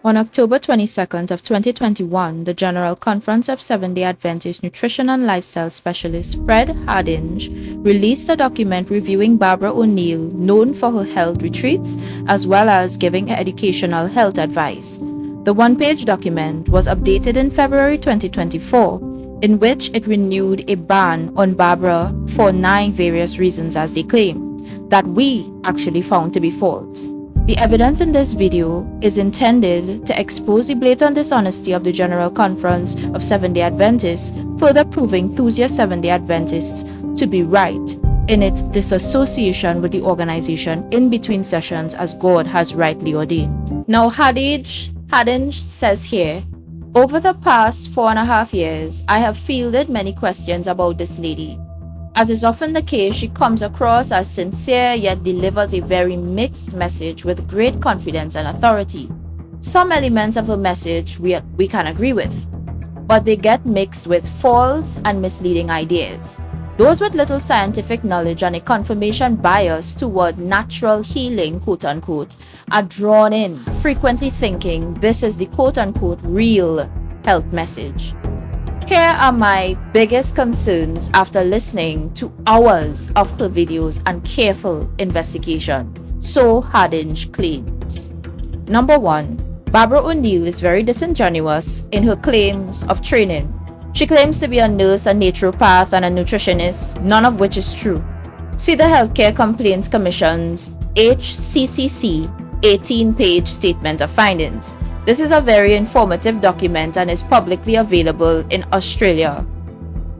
On October 22nd of 2021, the General Conference of Seventh-day Adventist Nutrition and Lifestyle Specialist Fred Hardinge released a document reviewing Barbra O'Neill, known for her health retreats, as well as giving educational health advice. The one-page document was updated in February 2024, in which it renewed a ban on Barbra for 9 various reasons, as they claim, that we actually found to be false. The evidence in this video is intended to expose the blatant dishonesty of the General Conference of Seventh-day Adventists, further proving enthusiast Seventh-day Adventists to be right in its disassociation with the organization in between sessions as God has rightly ordained. Now, Hardinge says here, over the past 4.5 years, I have fielded many questions about this lady. As is often the case, she comes across as sincere yet delivers a very mixed message with great confidence and authority. Some elements of her message we can agree with, but they get mixed with false and misleading ideas. Those with little scientific knowledge and a confirmation bias toward natural healing, quote-unquote, are drawn in, frequently thinking this is the quote-unquote real health message. Here are my biggest concerns after listening to hours of her videos and careful investigation, so Hardinge claims. Number 1, Barbra O'Neill is very disingenuous in her claims of training. She claims to be a nurse, a naturopath, and a nutritionist, none of which is true. See the Healthcare Complaints Commission's HCCC 18-page Statement of Findings. This is a very informative document and is publicly available in Australia.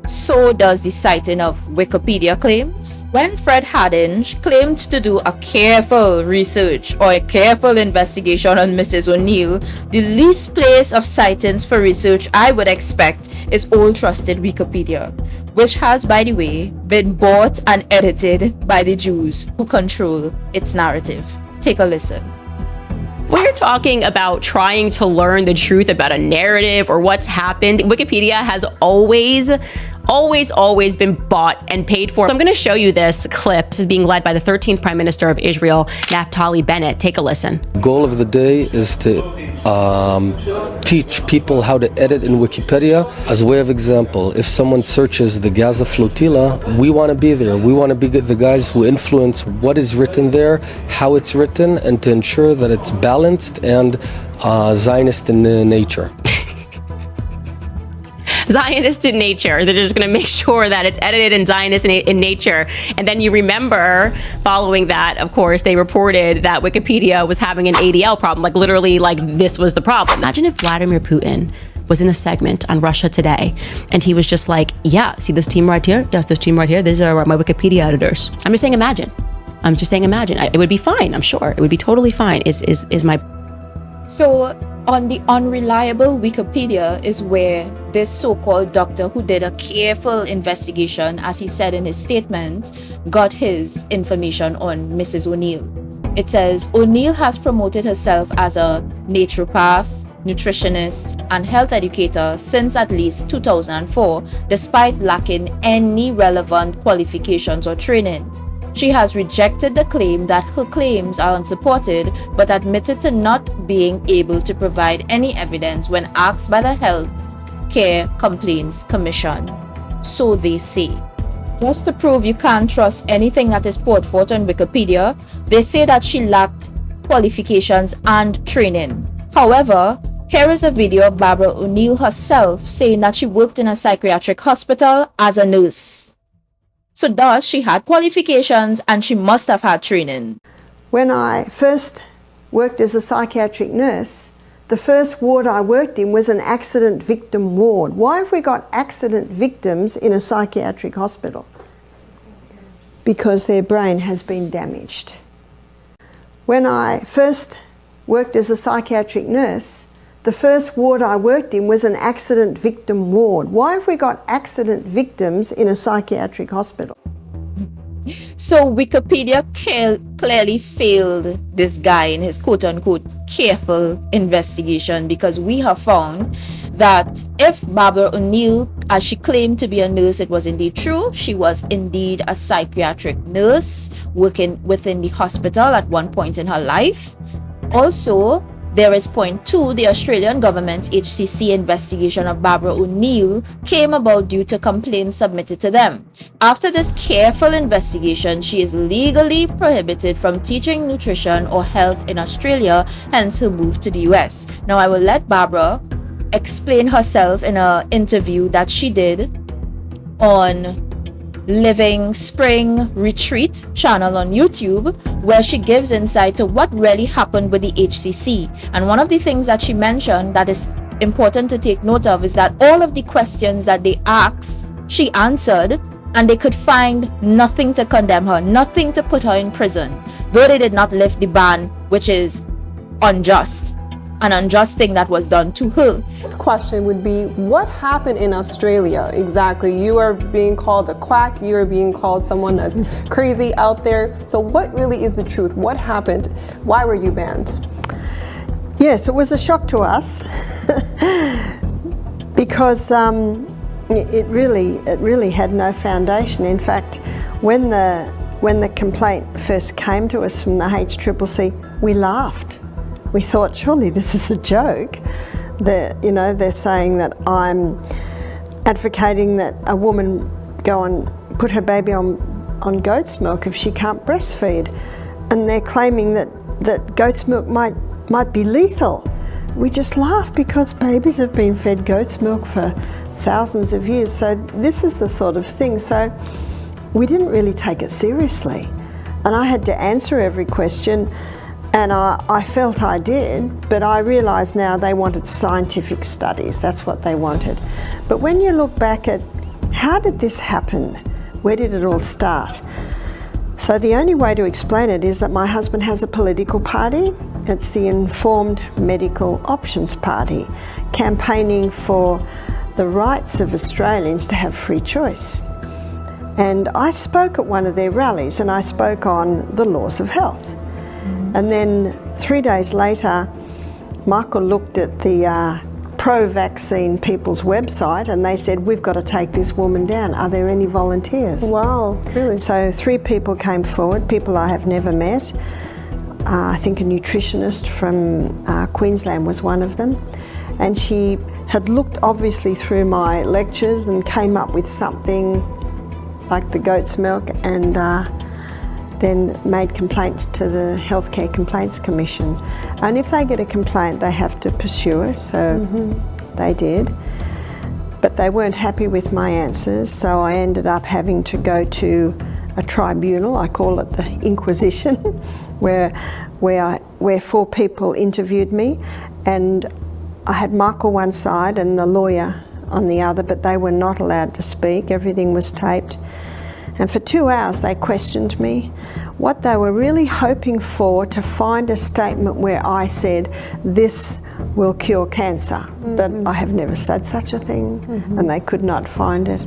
So does the citing of Wikipedia claims. When Fred Hardinge claimed to do a careful research or a careful investigation on Mrs. O'Neill, the least place of sightings for research I would expect is old trusted Wikipedia, which has, by the way, been bought and edited by the Jews who control its narrative. Take a listen. We're talking about trying to learn the truth about a narrative or what's happened. Wikipedia has always been bought and paid for. So I'm going to show you this clip. This is being led by the 13th Prime Minister of Israel, Naftali Bennett. Take a listen. The goal of the day is to teach people how to edit in Wikipedia. As a way of example, if someone searches the Gaza flotilla, we want to be there. We want to be the guys who influence what is written there, how it's written, and to ensure that it's balanced and Zionist in nature. Zionist in nature. They're just going to make sure that it's edited and Zionist in nature. And then you remember, following that, of course, they reported that Wikipedia was having an ADL problem. Like literally, like this was the problem. Imagine if Vladimir Putin was in a segment on Russia Today and he was just like, yeah, see this team right here? Yes, this team right here. These are my Wikipedia editors. I'm just saying imagine. It would be fine, I'm sure. It would be totally fine, is my... So, on the unreliable Wikipedia is where this so-called doctor who did a careful investigation, as he said in his statement, got his information on Mrs. O'Neill. It says, O'Neill has promoted herself as a naturopath, nutritionist, and health educator since at least 2004, despite lacking any relevant qualifications or training. She has rejected the claim that her claims are unsupported, but admitted to not being able to provide any evidence when asked by the Healthcare Complaints Commission. So they say. Just to prove you can't trust anything that is put forth on Wikipedia, they say that she lacked qualifications and training. However, here is a video of Barbra O'Neill herself saying that she worked in a psychiatric hospital as a nurse. So thus, she had qualifications and she must have had training. When I first worked as a psychiatric nurse, the first ward I worked in was an accident victim ward. Why have we got accident victims in a psychiatric hospital? Because their brain has been damaged. When I first worked as a psychiatric nurse, the first ward I worked in was an accident victim ward. Why have we got accident victims in a psychiatric hospital? So Wikipedia clearly failed this guy in his quote-unquote careful investigation, because we have found that if Barbra O'Neill, as she claimed to be a nurse, it was indeed true. She was indeed a psychiatric nurse working within the hospital at one point in her life. Also, There is point 2, the Australian government's HCC investigation of Barbra O'Neill came about due to complaints submitted to them. After this careful investigation, she is legally prohibited from teaching nutrition or health in Australia, hence her move to the US. Now I will let Barbra explain herself in an interview that she did on Living Spring Retreat channel on YouTube, where she gives insight to what really happened with the HCC. And one of the things that she mentioned that is important to take note of is that all of the questions that they asked, she answered, and they could find nothing to condemn her, nothing to put her in prison, though they did not lift the ban, which is unjust. An unjust thing that was done to her. This question would be, what happened in Australia exactly? You are being called a quack, you are being called someone that's crazy out there. So what really is the truth? What happened? Why were you banned? Yes, it was a shock to us because it really had no foundation. In fact, when the complaint first came to us from the HCCC, we laughed. We thought, surely this is a joke. They're saying that I'm advocating that a woman go and put her baby on goat's milk if she can't breastfeed, and they're claiming that goat's milk might be lethal. We just laugh because babies have been fed goat's milk for thousands of years. So this is the sort of thing. So we didn't really take it seriously, and I had to answer every question. And I felt I did, but I realise now they wanted scientific studies. That's what they wanted. But when you look back at how did this happen? Where did it all start? So the only way to explain it is that my husband has a political party. It's the Informed Medical Options Party, campaigning for the rights of Australians to have free choice. And I spoke at one of their rallies, and I spoke on the laws of health. And then 3 days later, Michael looked at the pro-vaccine people's website, and they said, we've got to take this woman down. Are there any volunteers? Wow, really? So 3 people came forward, people I have never met. I think a nutritionist from Queensland was one of them. And she had looked obviously through my lectures and came up with something like the goat's milk, and then made complaint to the Healthcare Complaints Commission. And if they get a complaint, they have to pursue it, so they did. But they weren't happy with my answers, so I ended up having to go to a tribunal, I call it the Inquisition, where 4 people interviewed me, and I had Michael one side and the lawyer on the other, but they were not allowed to speak. Everything was taped. And for 2 hours they questioned me. What they were really hoping for, to find a statement where I said, this will cure cancer. But I have never said such a thing, and they could not find it.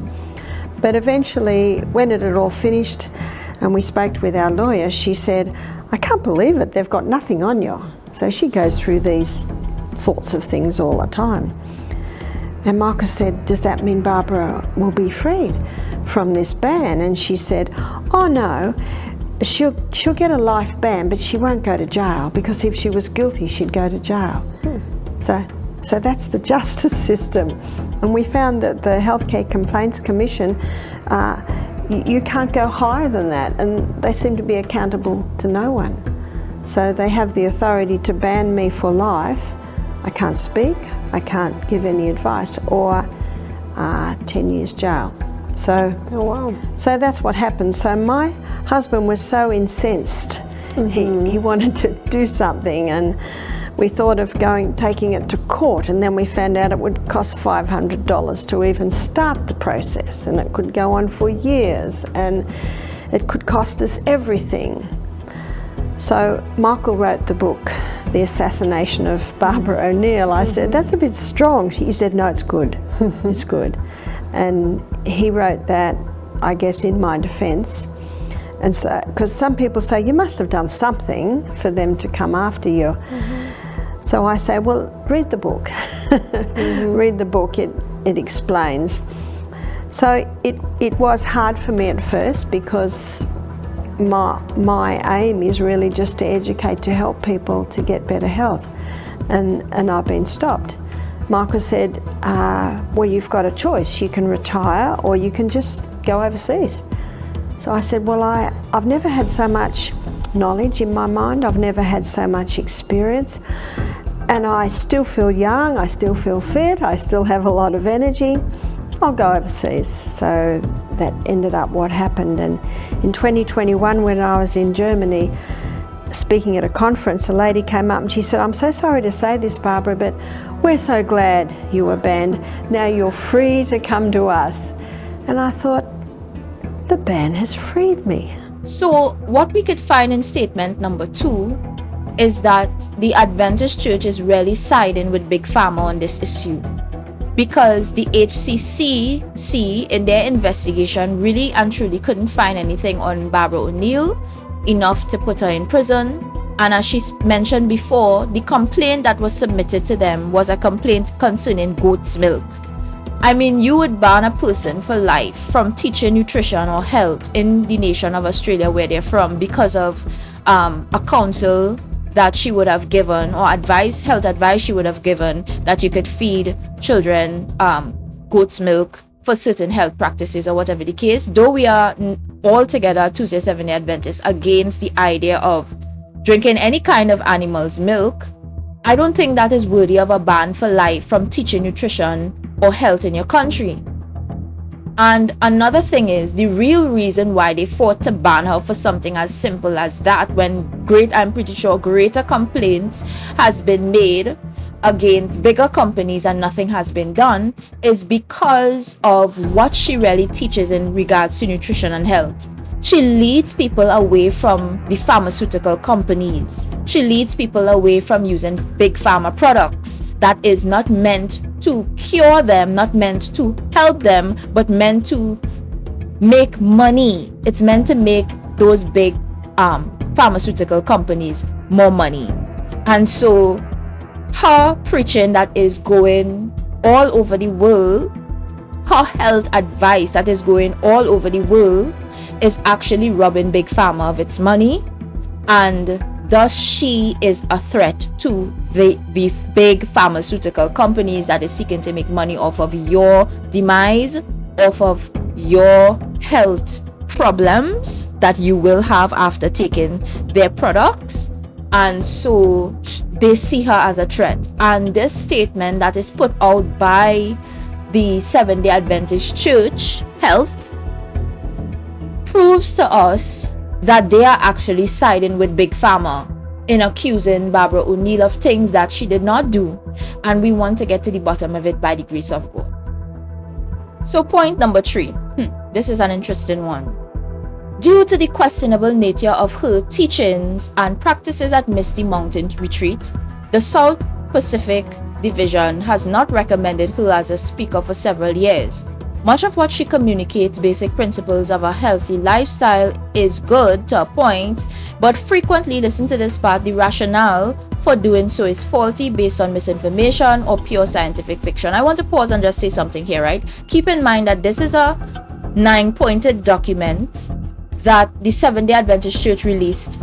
But eventually, when it had all finished and we spoke with our lawyer, she said, I can't believe it, they've got nothing on you. So she goes through these sorts of things all the time. And Michael said, does that mean Barbra will be freed from this ban? And she said, oh no, she'll get a life ban, but she won't go to jail, because if she was guilty, she'd go to jail. So that's the justice system. And we found that the Healthcare Complaints Commission, you can't go higher than that, and they seem to be accountable to no one. So they have the authority to ban me for life. I can't speak, I can't give any advice, or 10 years jail. So, oh, wow. So that's what happened. So my husband was so incensed. He wanted to do something, and we thought of taking it to court, and then we found out it would cost $500 to even start the process, and it could go on for years, and it could cost us everything. So Michael wrote the book, The Assassination of Barbra O'Neill. I said, that's a bit strong. He said, no, it's good. It's good. And he wrote that, I guess, in my defence. And so, because some people say, you must have done something for them to come after you. So I say, well, read the book. Read the book, it explains. So it was hard for me at first, because my aim is really just to educate, to help people to get better health. and I've been stopped. Michael said, well, you've got a choice. You can retire or you can just go overseas. So I said, well, I've never had so much knowledge in my mind. I've never had so much experience. And I still feel young, I still feel fit, I still have a lot of energy. I'll go overseas. So that ended up what happened. And in 2021, when I was in Germany, speaking at a conference, a lady came up and she said, I'm so sorry to say this, Barbara, but we're so glad you were banned. Now you're free to come to us. And I thought, the ban has freed me. So what we could find in statement number 2 is that the Adventist Church is really siding with Big Pharma on this issue, because the HCCC in their investigation really and truly couldn't find anything on Barbara O'Neil enough to put her in prison. And as she mentioned before, the complaint that was submitted to them was a complaint concerning goat's milk. I mean, you would ban a person for life from teaching nutrition or health in the nation of Australia where they're from because of a counsel that she would have given, or health advice she would have given, that you could feed children goat's milk for certain health practices or whatever the case. Though we are altogether Tuesday Seventh-day Adventists against the idea of drinking any kind of animal's milk, I don't think that is worthy of a ban for life from teaching nutrition or health in your country. And another thing is, the real reason why they fought to ban her for something as simple as that, when I'm pretty sure greater complaints has been made against bigger companies and nothing has been done, is because of what she really teaches in regards to nutrition and health. She leads people away from the pharmaceutical companies. She leads people away from using big pharma products that is not meant to cure them, not meant to help them, but meant to make money. It's meant to make those big pharmaceutical companies more money. And so her preaching that is going all over the world, her health advice that is going all over the world, is actually robbing Big Pharma of its money, and thus she is a threat to the big pharmaceutical companies that is seeking to make money off of your demise, off of your health problems that you will have after taking their products. And so they see her as a threat. And this statement that is put out by the Seventh-day Adventist Church Health proves to us that they are actually siding with Big Pharma in accusing Barbara O'Neil of things that she did not do, and we want to get to the bottom of it by the grace of God. So point number 3, this is an interesting one. Due to the questionable nature of her teachings and practices at Misty Mountain Retreat, the South Pacific Division has not recommended her as a speaker for several years. Much of what she communicates, basic principles of a healthy lifestyle, is good to a point, but frequently, listen to this part, the rationale for doing so is faulty based on misinformation or pure scientific fiction. I want to pause and just say something here, right? Keep in mind that this is a 9-pointed document that the Seventh-day Adventist Church released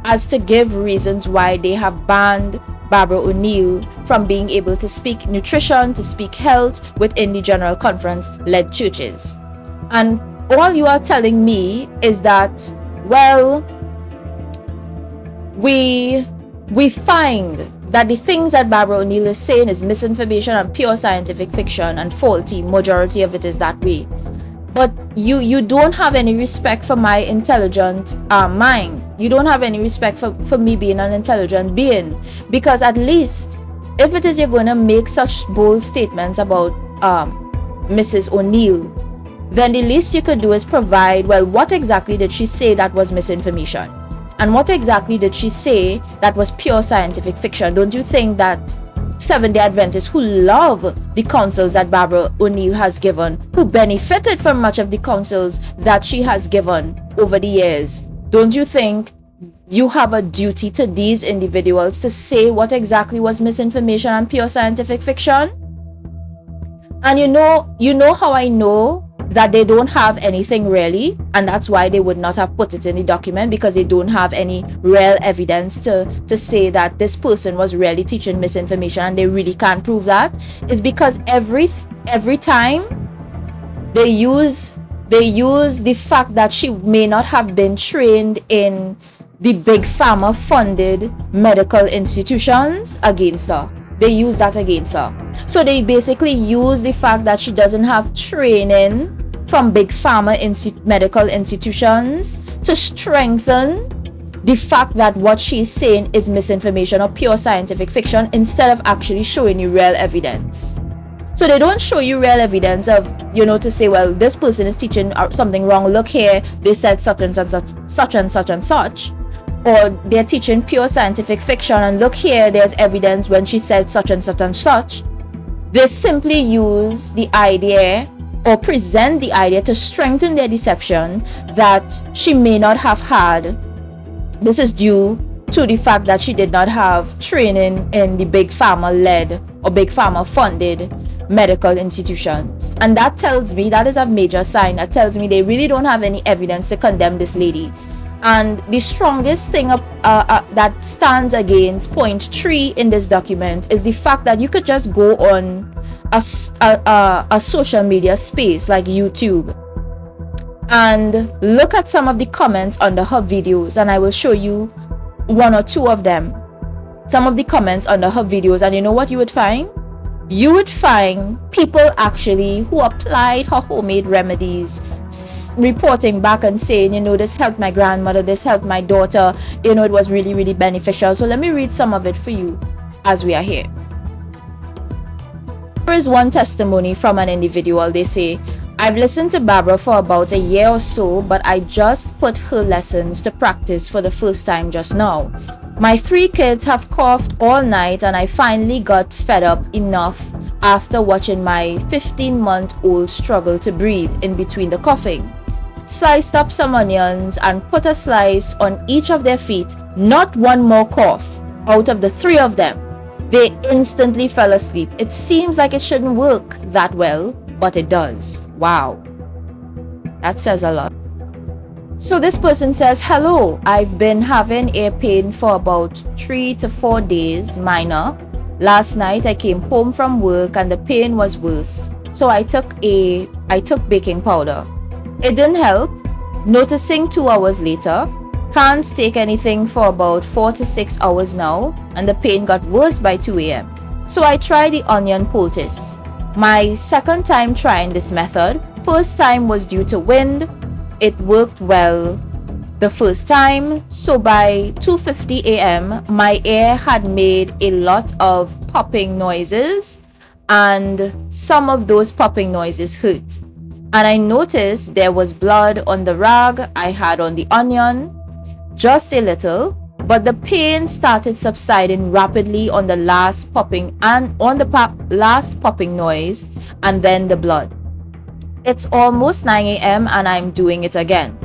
as to give reasons why they have banned Barbara O'Neil from being able to speak nutrition, to speak health within the General Conference-led churches. And all you are telling me is that, well, we find that the things that Barbara O'Neil is saying is misinformation and pure scientific fiction and faulty. Majority of it is that way. But you don't have any respect for my intelligent mind. You don't have any respect for me being an intelligent being. Because at least, if it is you're going to make such bold statements about Mrs. O'Neil, then the least you could do is provide, well, what exactly did she say that was misinformation? And what exactly did she say that was pure scientific fiction? Don't you think that Seventh-day Adventists who love the counsels that Barbara O'Neil has given, who benefited from much of the counsels that she has given over the years, don't you think you have a duty to these individuals to say what exactly was misinformation and pure scientific fiction? And you know how I know that they don't have anything really, and that's why they would not have put it in the document, because they don't have any real evidence to say that this person was really teaching misinformation, and they really can't prove that. It's because every time they use the fact that she may not have been trained in the big pharma funded medical institutions against her. They use that against her. So they basically use the fact that she doesn't have training from big pharma medical institutions to strengthen the fact that what she's saying is misinformation or pure scientific fiction, instead of actually showing you real evidence. So they don't show you real evidence of, to say, well, this person is teaching something wrong. Look here, they said such and such and such and such. Or they're teaching pure scientific fiction, and look here, there's evidence when she said such and such and such. They simply use the idea or present the idea to strengthen their deception that she may not have had. This is due to the fact that she did not have training in the big pharma-led or big pharma-funded medical institutions. And that tells me, that is a major sign. That tells me they really don't have any evidence to condemn this lady. And the strongest thing that stands against point 3 in this document is the fact that you could just go on a social media space like YouTube and look at some of the comments under her videos, and I will show you one or two of them. Some of the comments under her videos, and you know what you would find? You would find people actually who applied her homemade remedies, reporting back and saying, this helped my grandmother, this helped my daughter, it was really, really beneficial. So let me read some of it for you as we are here. There is one testimony from an individual. They say, I've listened to Barbra for about a year or so, but I just put her lessons to practice for the first time just now. My 3 kids have coughed all night, and I finally got fed up enough after watching my 15-month-old struggle to breathe in between the coughing. Sliced up some onions and put a slice on each of their feet. Not one more cough out of the 3 of them. They instantly fell asleep. It seems like it shouldn't work that well, but it does. Wow. That says a lot. So this person says, hello, I've been having ear pain for about 3 to 4 days, minor. Last night I came home from work and the pain was worse. So I took baking powder. It didn't help. Noticing 2 hours later, can't take anything for about 4 to 6 hours now, and the pain got worse by 2 a.m. So I tried the onion poultice. My second time trying this method. First time was due to wind. It worked well the first time, so by 2:50 a.m. my ear had made a lot of popping noises, and some of those popping noises hurt. And I noticed there was blood on the rag I had on the onion, just a little, but the pain started subsiding rapidly on the last popping last popping noise, and then the blood. It's almost 9 a.m. and I'm doing it again.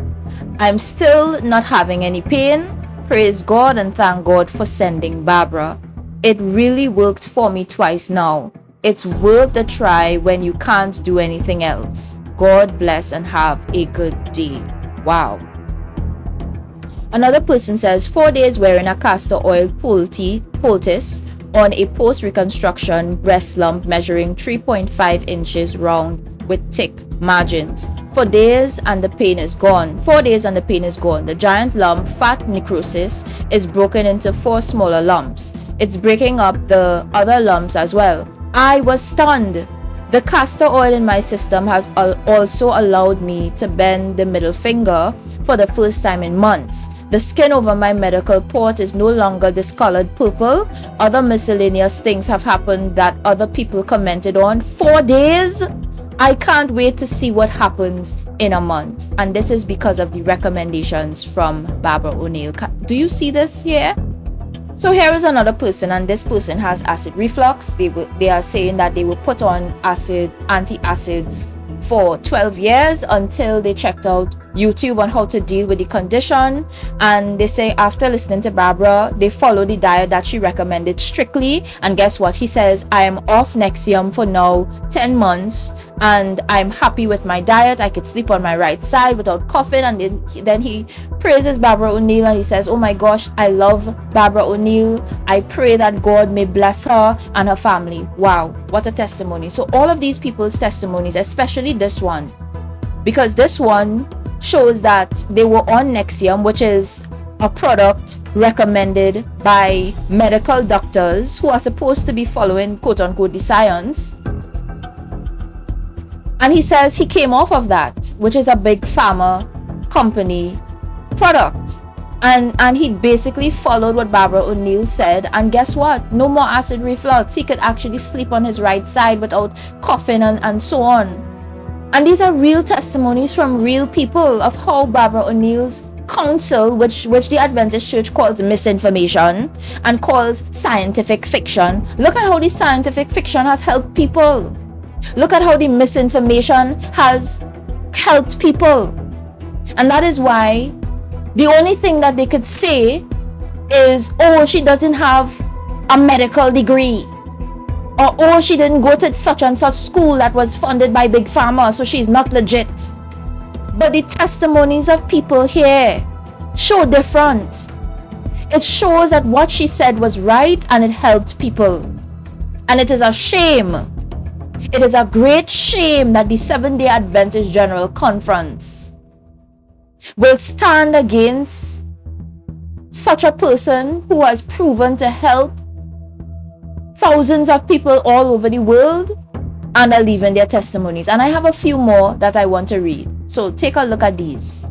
I'm still not having any pain. Praise God and thank God for sending Barbra. It really worked for me twice now. It's worth the try when you can't do anything else. God bless and have a good day. Wow. Another person says, 4 days wearing a castor oil poultice on a post-reconstruction breast lump measuring 3.5 inches round with thick margins. 4 days and the pain is gone. 4 days and the pain is gone. The giant lump, fat necrosis, is broken into 4 smaller lumps. It's breaking up the other lumps as well. I was stunned. The castor oil in my system has also allowed me to bend the middle finger for the first time in months. The skin over my medical port is no longer discolored purple. Other miscellaneous things have happened that other people commented on. 4 days? I can't wait to see what happens in a month. And this is because of the recommendations from Barbra O'Neil. Do you see this here? So here is another person, and this person has acid reflux. They are saying that they will put on antacids for 12 years until they checked out YouTube on how to deal with the condition. And they say after listening to Barbra, they follow the diet that she recommended strictly. And guess what? He says, I am off Nexium for now 10 months and I'm happy with my diet. I could sleep on my right side without coughing. And then he praises Barbra O'Neill and he says, oh my gosh, I love Barbra O'Neill. I pray that God may bless her and her family. Wow, what a testimony. So all of these people's testimonies, especially this one, because this one shows that they were on Nexium, which is a product recommended by medical doctors who are supposed to be following quote unquote the science. And he says he came off of that, which is a big pharma company product. And he basically followed what Barbra O'Neill said. And guess what? No more acid reflux. He could actually sleep on his right side without coughing and so on. And these are real testimonies from real people of how Barbra O'Neill's counsel, which the Adventist Church calls misinformation and calls scientific fiction. Look at how the scientific fiction has helped people. Look at how the misinformation has helped people. And that is why the only thing that they could say is, oh, she doesn't have a medical degree. Or, oh, she didn't go to such and such school that was funded by Big Pharma, so she's not legit. But the testimonies of people here show different. It shows that what she said was right and it helped people. And it is a shame. It is a great shame that the Seventh-day Adventist General Conference will stand against such a person who has proven to help thousands of people all over the world and are leaving their testimonies. And I have a few more that I want to read. So take a look at these.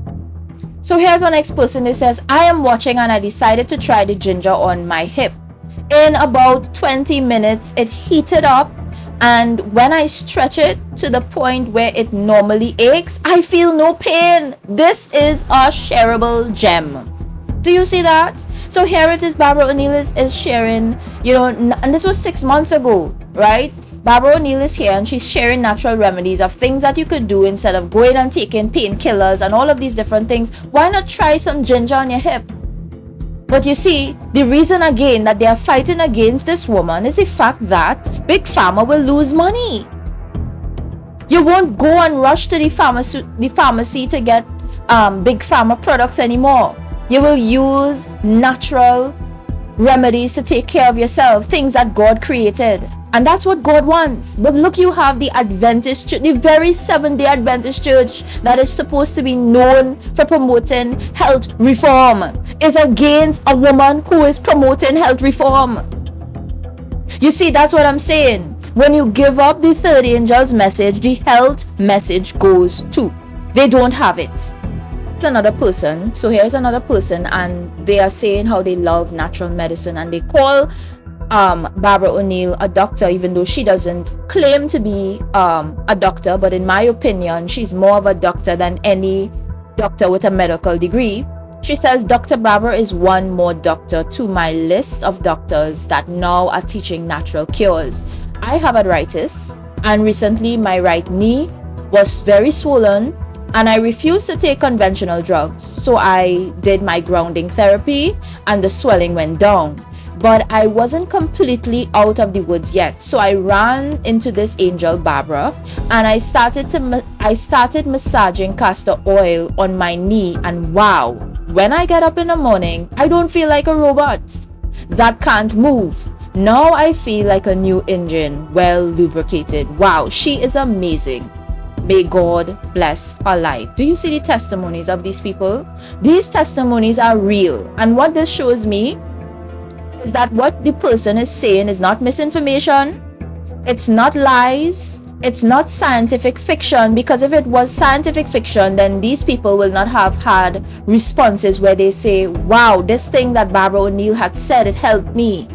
So here's our next person. It says, I am watching and I decided to try the ginger on my hip. In about 20 minutes, it heated up. And when I stretch it to the point where it normally aches, I feel no pain. This is a shareable gem. Do you see that? So here it is, Barbra O'Neill is sharing, and this was 6 months ago, right? Barbra O'Neill is here and she's sharing natural remedies of things that you could do instead of going and taking painkillers and all of these different things. Why not try some ginger on your hip? But you see, the reason again that they are fighting against this woman is the fact that Big Pharma will lose money. You won't go and rush to the pharmacy to get Big Pharma products anymore. You will use natural remedies to take care of yourself, things that God created. And that's what God wants. But look, you have the Adventist Church, the very Seventh-day Adventist Church that is supposed to be known for promoting health reform, is against a woman who is promoting health reform. You see, that's what I'm saying. When you give up the third angel's message, the health message goes too. They don't have it. It's another person. So here's another person, and they are saying how they love natural medicine, and they call Barbra O'Neill a doctor, even though she doesn't claim to be a doctor. But in my opinion, she's more of a doctor than any doctor with a medical degree. She says, Dr. Barbra is one more doctor to my list of doctors that now are teaching natural cures. I have arthritis, and recently my right knee was very swollen, and I refused to take conventional drugs. So I did my grounding therapy, and the swelling went down. But I wasn't completely out of the woods yet. So I ran into this angel Barbra, and I started massaging castor oil on my knee, and wow, when I get up in the morning, I don't feel like a robot that can't move. Now I feel like a new engine, well lubricated. Wow, she is amazing. May God bless her life. Do you see the testimonies of these people? These testimonies are real. And what this shows me is that what the person is saying is not misinformation, it's not lies, it's not scientific fiction, because if it was scientific fiction, then these people will not have had responses where they say, wow, this thing that Barbra O'Neill had said, it helped me.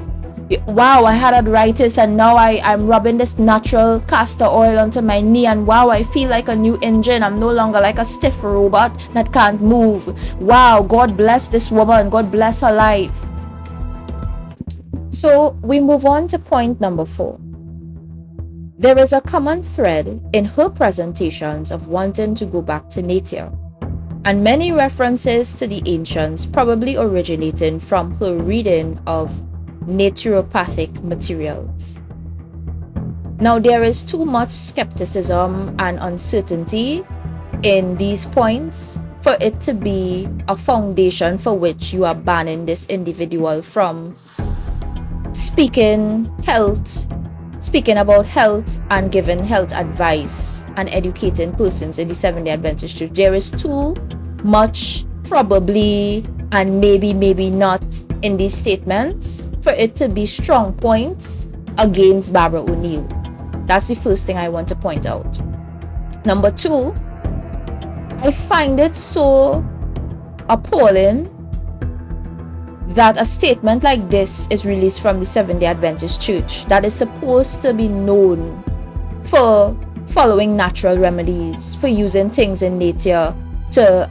Wow, I had arthritis and now I'm rubbing this natural castor oil onto my knee, and wow, I feel like a new engine. I'm no longer like a stiff robot that can't move. Wow, God bless this woman. God bless her life. So we move on to point number 4. There is a common thread in her presentations of wanting to go back to nature, and many references to the ancients probably originating from her reading of naturopathic materials. Now, there is too much skepticism and uncertainty in these points for it to be a foundation for which you are banning this individual from speaking about health and giving health advice and educating persons in the Seventh-day Adventist Church. There is too much probably and maybe not in these statements for it to be strong points against Barbara O'Neill. That's the first thing I want to point out. Number two, I find it so appalling that a statement like this is released from the Seventh-day Adventist Church that is supposed to be known for following natural remedies, for using things in nature to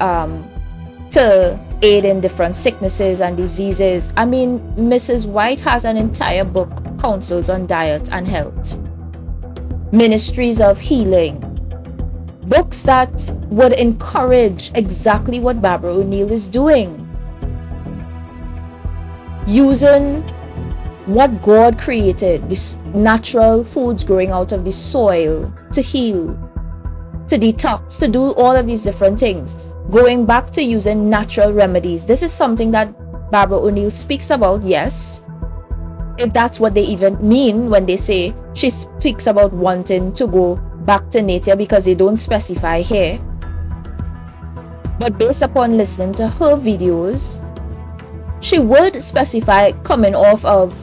aid in different sicknesses and diseases. I mean, Mrs. White has an entire book, Counsels on Diet and Health, Ministries of Healing, books that would encourage exactly what Barbara O'Neill is doing. Using what God created, these natural foods growing out of the soil to heal, to detox, to do all of these different things. Going back to using natural remedies. This is something that Barbara O'Neill speaks about, yes. If that's what they even mean when they say she speaks about wanting to go back to nature, because they don't specify here. But based upon listening to her videos, she would specify coming off of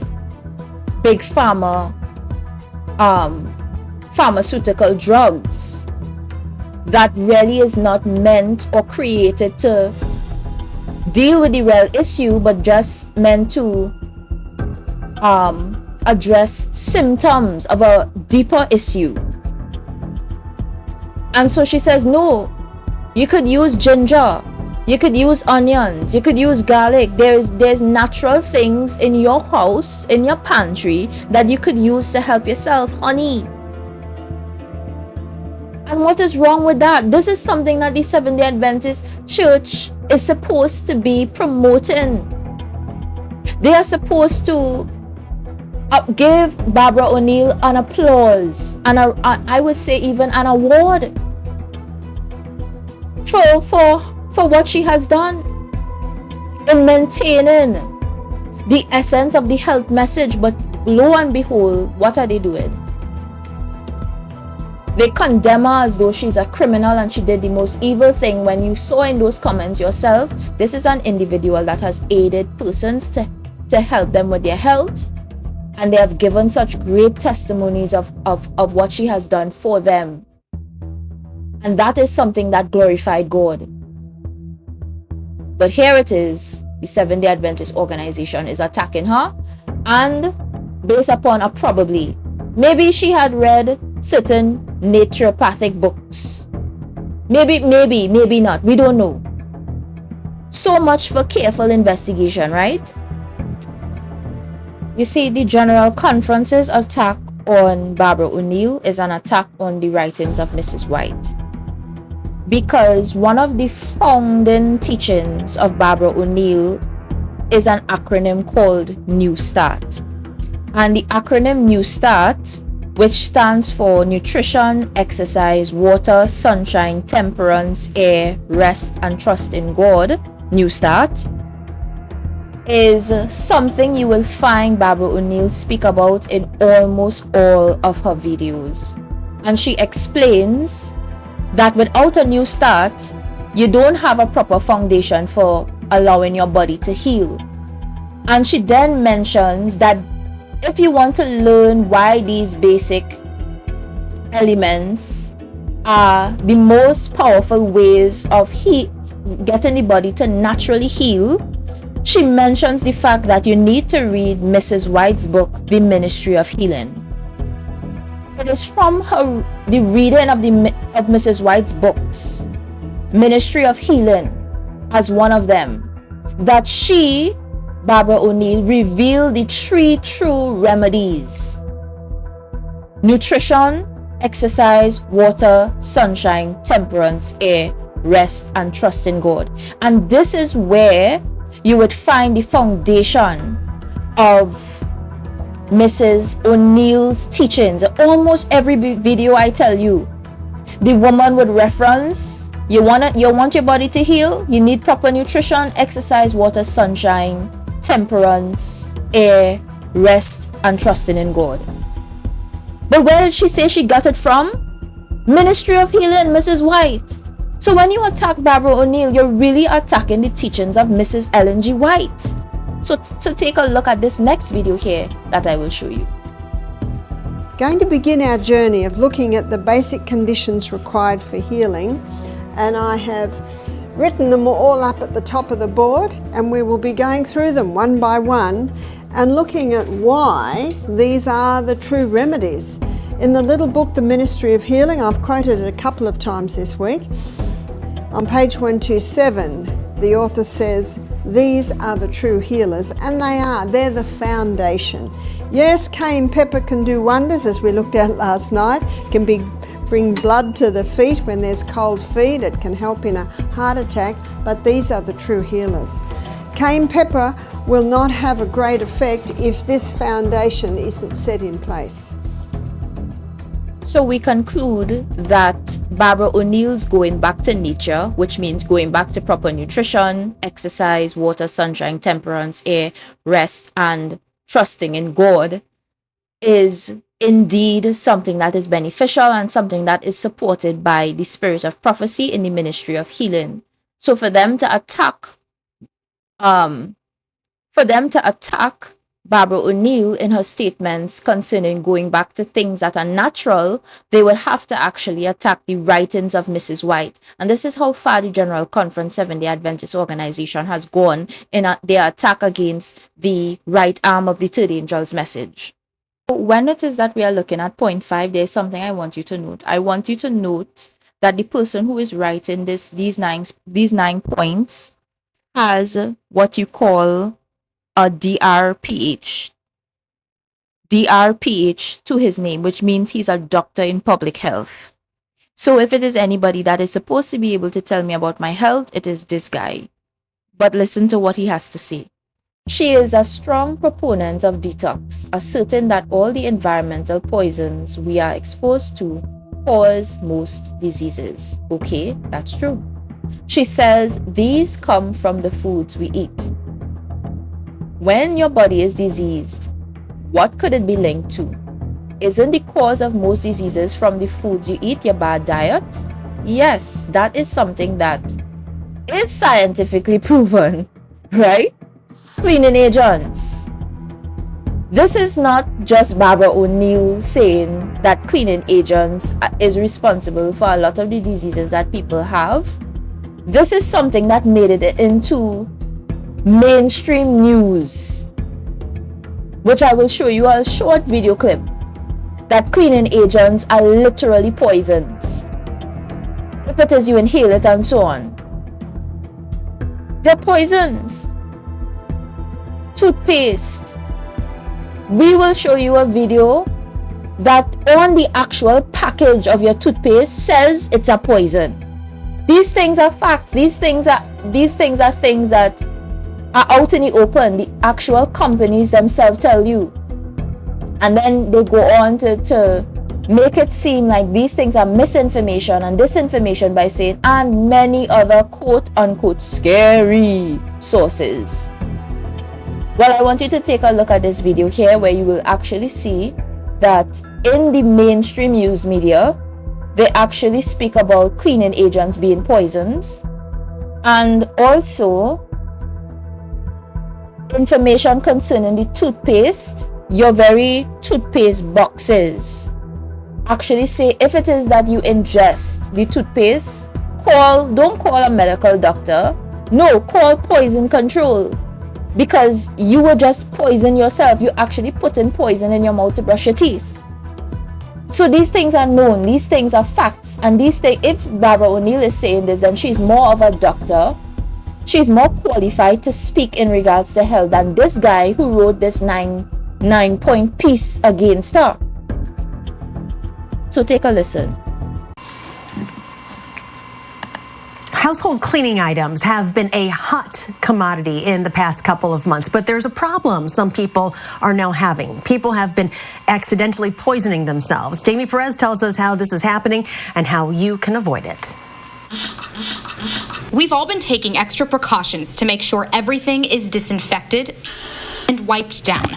big pharma, pharmaceutical drugs that really is not meant or created to deal with the real issue, but just meant to address symptoms of a deeper issue. And so she says, no, you could use ginger, you could use onions, you could use garlic. There's natural things in your house, in your pantry, that you could use to help yourself, honey. And what is wrong with that? This is something that the Seventh-day Adventist Church is supposed to be promoting. They are supposed to give Barbara O'Neill an applause and I would say even an award for what she has done in maintaining the essence of the health message. But lo and behold, what are they doing? They condemn her as though she's a criminal and she did the most evil thing, when you saw in those comments yourself, this is an individual that has aided persons to help them with their health, and they have given such great testimonies of what she has done for them. And that is something that glorified God. But here it is, the Seventh-day Adventist organization is attacking her, and based upon a probably, maybe she had read certain naturopathic books. Maybe not. We don't know. So much for careful investigation, right? You see, the General Conference's attack on Barbara O'Neill is an attack on the writings of Mrs. White. Because one of the founding teachings of Barbara O'Neill is an acronym called New Start. And the acronym New Start, which stands for nutrition, exercise, water, sunshine, temperance, air, rest, and trust in God, New Start, is something you will find Barbara O'Neill speak about in almost all of her videos. And she explains that without a new start, you don't have a proper foundation for allowing your body to heal. And she then mentions that if you want to learn why these basic elements are the most powerful ways of getting the body to naturally heal, she mentions the fact that you need to read Mrs. White's book, The Ministry of Healing. It is from the reading of Mrs. White's books, Ministry of Healing as one of them, that she, Barbara O'Neill, revealed the 3 true remedies nutrition, exercise, water, sunshine, temperance, air, rest, and trust in God. And this is where you would find the foundation of Mrs. O'Neill's teachings. Almost every video I tell you, the woman would reference, you want your body to heal, you need proper nutrition, exercise, water, sunshine, temperance, air, rest, and trusting in God. But where did she say she got it from? Ministry of Healing, Mrs. White. So when you attack Barbara O'Neill, you're really attacking the teachings of Mrs. Ellen G. White. So take a look at this next video here that I will show you. Going to begin our journey of looking at the basic conditions required for healing, and I have written them all up at the top of the board, and we will be going through them one by one and looking at why these are the true remedies. In the little book, The Ministry of Healing, I've quoted it a couple of times this week. On page 127, the author says, these are the true healers, and they're the foundation. Yes, cayenne pepper can do wonders, as we looked at last night. It can bring blood to the feet when there's cold feet. It can help in a heart attack, but these are the true healers. Cayenne pepper will not have a great effect if this foundation isn't set in place. So we conclude that Barbara O'Neill's going back to nature, which means going back to proper nutrition, exercise, water, sunshine, temperance, air, rest, and trusting in God, is indeed something that is beneficial and something that is supported by the spirit of prophecy in the ministry of healing. So for them to attack Barbara O'Neill in her statements concerning going back to things that are natural, they would have to actually attack the writings of Mrs. White. And this is how far the General Conference Seventh-day Adventist organization has gone in their attack against the right arm of the third angel's message. When it is that we are looking at point 5, there's something I want you to note. I want you to note that the person who is writing these nine points has what you call a DRPH to his name, which means he's a doctor in public health. So if it is anybody that is supposed to be able to tell me about my health, it is this guy. But listen to what he has to say. She is a strong proponent of detox, asserting that all the environmental poisons we are exposed to cause most diseases. Okay, that's true. She says these come from the foods we eat. When your body is diseased, what could it be linked to? Isn't the cause of most diseases from the foods you eat your bad diet? Yes, that is something that is scientifically proven, right? Cleaning agents. This is not just Barbara O'Neill saying that cleaning agents is responsible for a lot of the diseases that people have. This is something that made it into mainstream news, which I will show you a short video clip, that cleaning agents are literally poisons. If it is you inhale it and so on, they're poisons. Toothpaste. We will show you a video that on the actual package of your toothpaste says it's a poison. These things are facts. These things are things that are out in the open. The actual companies themselves tell you, and then they go on to make it seem like these things are misinformation and disinformation by saying and many other quote unquote scary sources. Well, I want you to take a look at this video here, where you will actually see that in the mainstream news media, they actually speak about cleaning agents being poisons, and also information concerning the toothpaste. Your very toothpaste boxes actually say if it is that you ingest the toothpaste, don't call a medical doctor. No, call poison control, because you will just poison yourself. You actually put in poison in your mouth to brush your teeth. So these things are known, these things are facts, and these things, if Barbara O'Neill is saying this, then she's more of a doctor. She's more qualified to speak in regards to health than this guy who wrote this nine-point piece against her. So take a listen. Household cleaning items have been a hot commodity in the past couple of months, but there's a problem some people are now having. People have been accidentally poisoning themselves. Jamie Perez tells us how this is happening and how you can avoid it. We've all been taking extra precautions to make sure everything is disinfected and wiped down.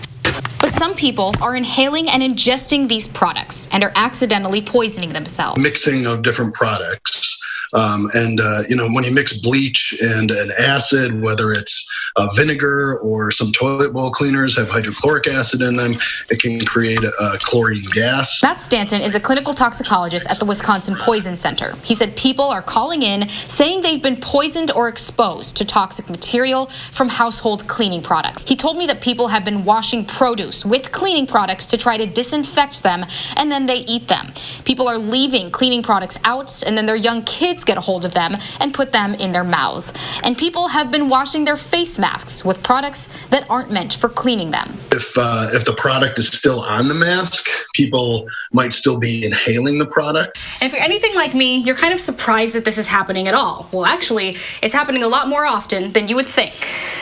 But some people are inhaling and ingesting these products and are accidentally poisoning themselves. Mixing of different products. When you mix bleach and an acid, whether it's vinegar or some toilet bowl cleaners have hydrochloric acid in them, it can create a chlorine gas. Matt Stanton is a clinical toxicologist at the Wisconsin Poison Center. He said people are calling in saying they've been poisoned or exposed to toxic material from household cleaning products. He told me that people have been washing produce with cleaning products to try to disinfect them, and then they eat them. People are leaving cleaning products out, and then their young kids get a hold of them and put them in their mouths. And people have been washing their face masks with products that aren't meant for cleaning them. If the product is still on the mask, people might still be inhaling the product. And if you're anything like me, you're kind of surprised that this is happening at all. Well, actually, it's happening a lot more often than you would think.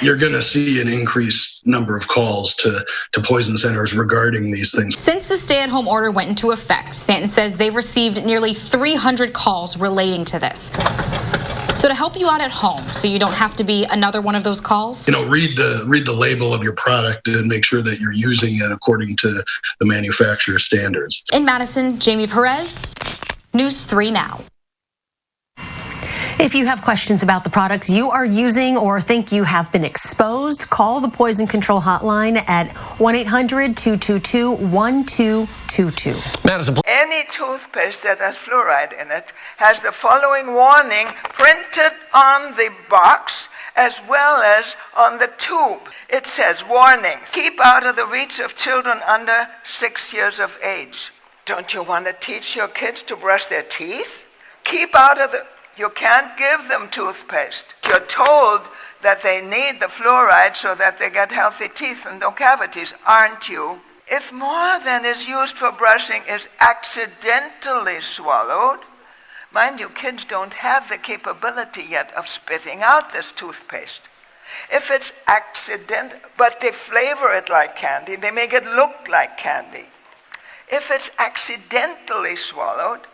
You're going to see an increased number of calls to poison centers regarding these things. Since the stay-at-home order went into effect, Stanton says they've received nearly 300 calls relating to this. So to help you out at home, so you don't have to be another one of those calls, read the label of your product and make sure that you're using it according to the manufacturer's standards. In Madison, Jamie Perez, News 3 Now. If you have questions about the products you are using or think you have been exposed, call the Poison Control Hotline at 1-800-222-1222. Madison. Any toothpaste that has fluoride in it has the following warning printed on the box as well as on the tube. It says, warning, keep out of the reach of children under 6 years of age. Don't you want to teach your kids to brush their teeth? Keep out of the... You can't give them toothpaste. You're told that they need the fluoride so that they get healthy teeth and no cavities, aren't you? If more than is used for brushing is accidentally swallowed, mind you, kids don't have the capability yet of spitting out this toothpaste. If it's accidental, but they flavor it like candy, they make it look like candy. If it's accidentally swallowed,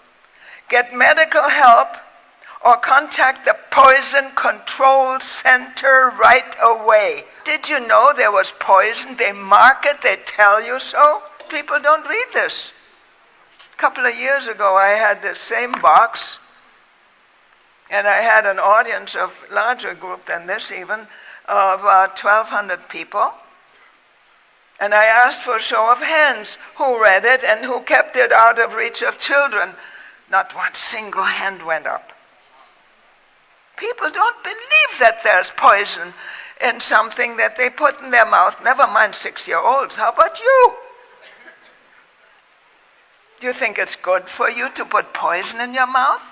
get medical help or contact the Poison Control Center right away. Did you know there was poison? They mark it, they tell you so. People don't read this. A couple of years ago, I had the same box, and I had an audience of larger group than this even, of 1,200 people. And I asked for a show of hands who read it and who kept it out of reach of children. Not one single hand went up. People don't believe that there's poison in something that they put in their mouth, never mind 6-year-olds. How about you? Do you think it's good for you to put poison in your mouth?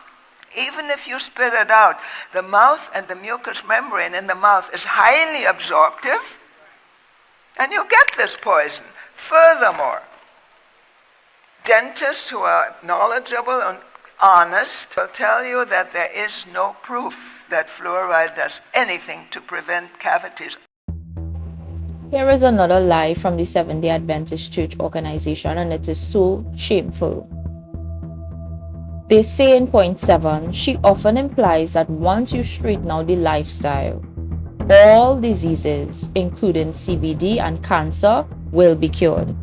Even if you spit it out, the mouth and the mucous membrane in the mouth is highly absorptive, and you get this poison. Furthermore, dentists who are knowledgeable and honest will tell you that there is no proof that fluoride does anything to prevent cavities. Here is another lie from the Seventh-day Adventist Church organization, and it is so shameful. They say in point 7, she often implies that once you straighten out the lifestyle, all diseases, including CBD and cancer, will be cured.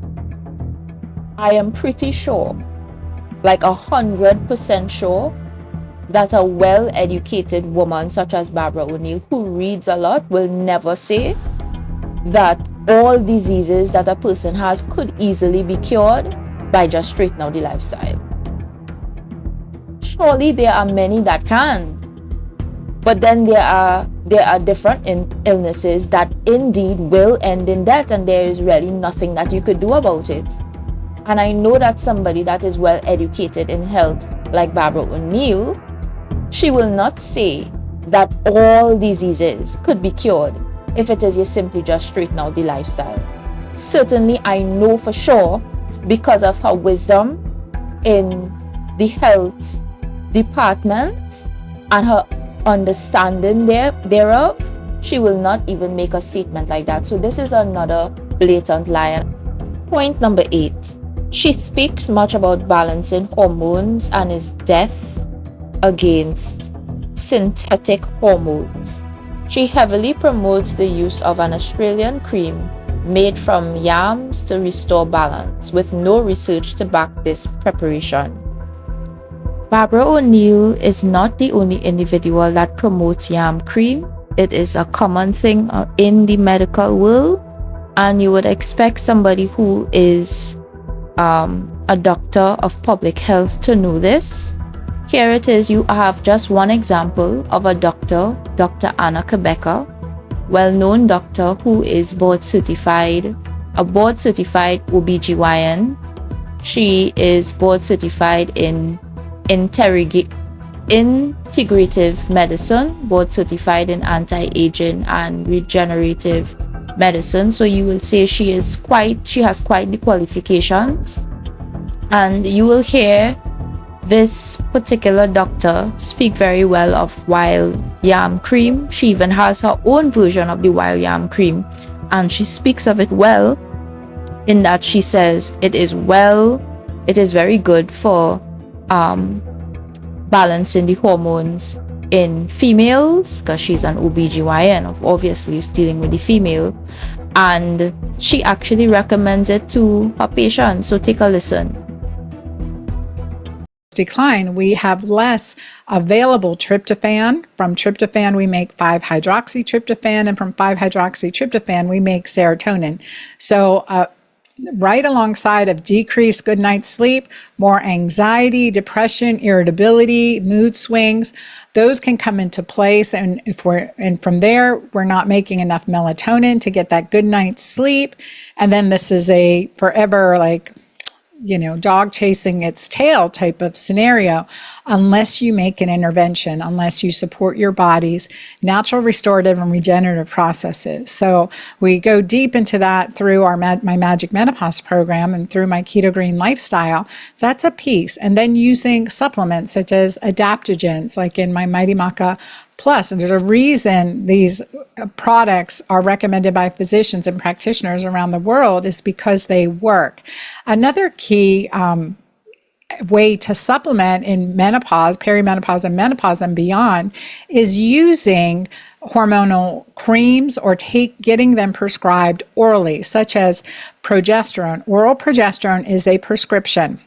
I am pretty sure, like 100% sure, that a well-educated woman such as Barbra O'Neill, who reads a lot, will never say that all diseases that a person has could easily be cured by just straightening out the lifestyle. Surely there are many that can, but then there are different illnesses that indeed will end in death, and there is really nothing that you could do about it. And I know that somebody that is well educated in health, like Barbra O'Neill, she will not say that all diseases could be cured if it is you simply just straighten out the lifestyle. Certainly, I know for sure, because of her wisdom in the health department and her understanding thereof, she will not even make a statement like that. So this is another blatant lie. Point number 8. She speaks much about balancing hormones and is deaf against synthetic hormones. She heavily promotes the use of an Australian cream made from yams to restore balance, with no research to back this preparation. Barbra O'Neill is not the only individual that promotes yam cream. It is a common thing in the medical world, and you would expect somebody who is a doctor of public health to know this. Here it is. You have just one example of a doctor, Dr. Anna Quebecer, well-known doctor who is board certified, a board certified OBGYN. She is board certified in integrative medicine, board certified in anti-aging and regenerative medicine. So you will say she has quite the qualifications, and you will hear this particular doctor speak very well of wild yam cream. She even has her own version of the wild yam cream, and she speaks of it well in that she says it is very good for balancing the hormones in females, because she's an OBGYN, obviously is dealing with the female, and she actually recommends it to her patients. So take a listen. Decline, we have less available tryptophan. From tryptophan, we make 5-hydroxytryptophan, and from 5-hydroxytryptophan, we make serotonin. So right alongside of decreased good night's sleep, more anxiety, depression, irritability, mood swings, those can come into place. And from there, we're not making enough melatonin to get that good night's sleep. And then this is a forever, dog chasing its tail type of scenario, unless you make an intervention, unless you support your body's natural restorative and regenerative processes. So we go deep into that through my Magic Menopause program and through my Keto Green lifestyle. That's a piece. And then using supplements such as adaptogens, like in my Mighty Maca Plus. And there's a reason these products are recommended by physicians and practitioners around the world, is because they work. Another key way to supplement in menopause, perimenopause, and menopause and beyond is using hormonal creams or getting them prescribed orally, such as progesterone. Oral progesterone is a prescription.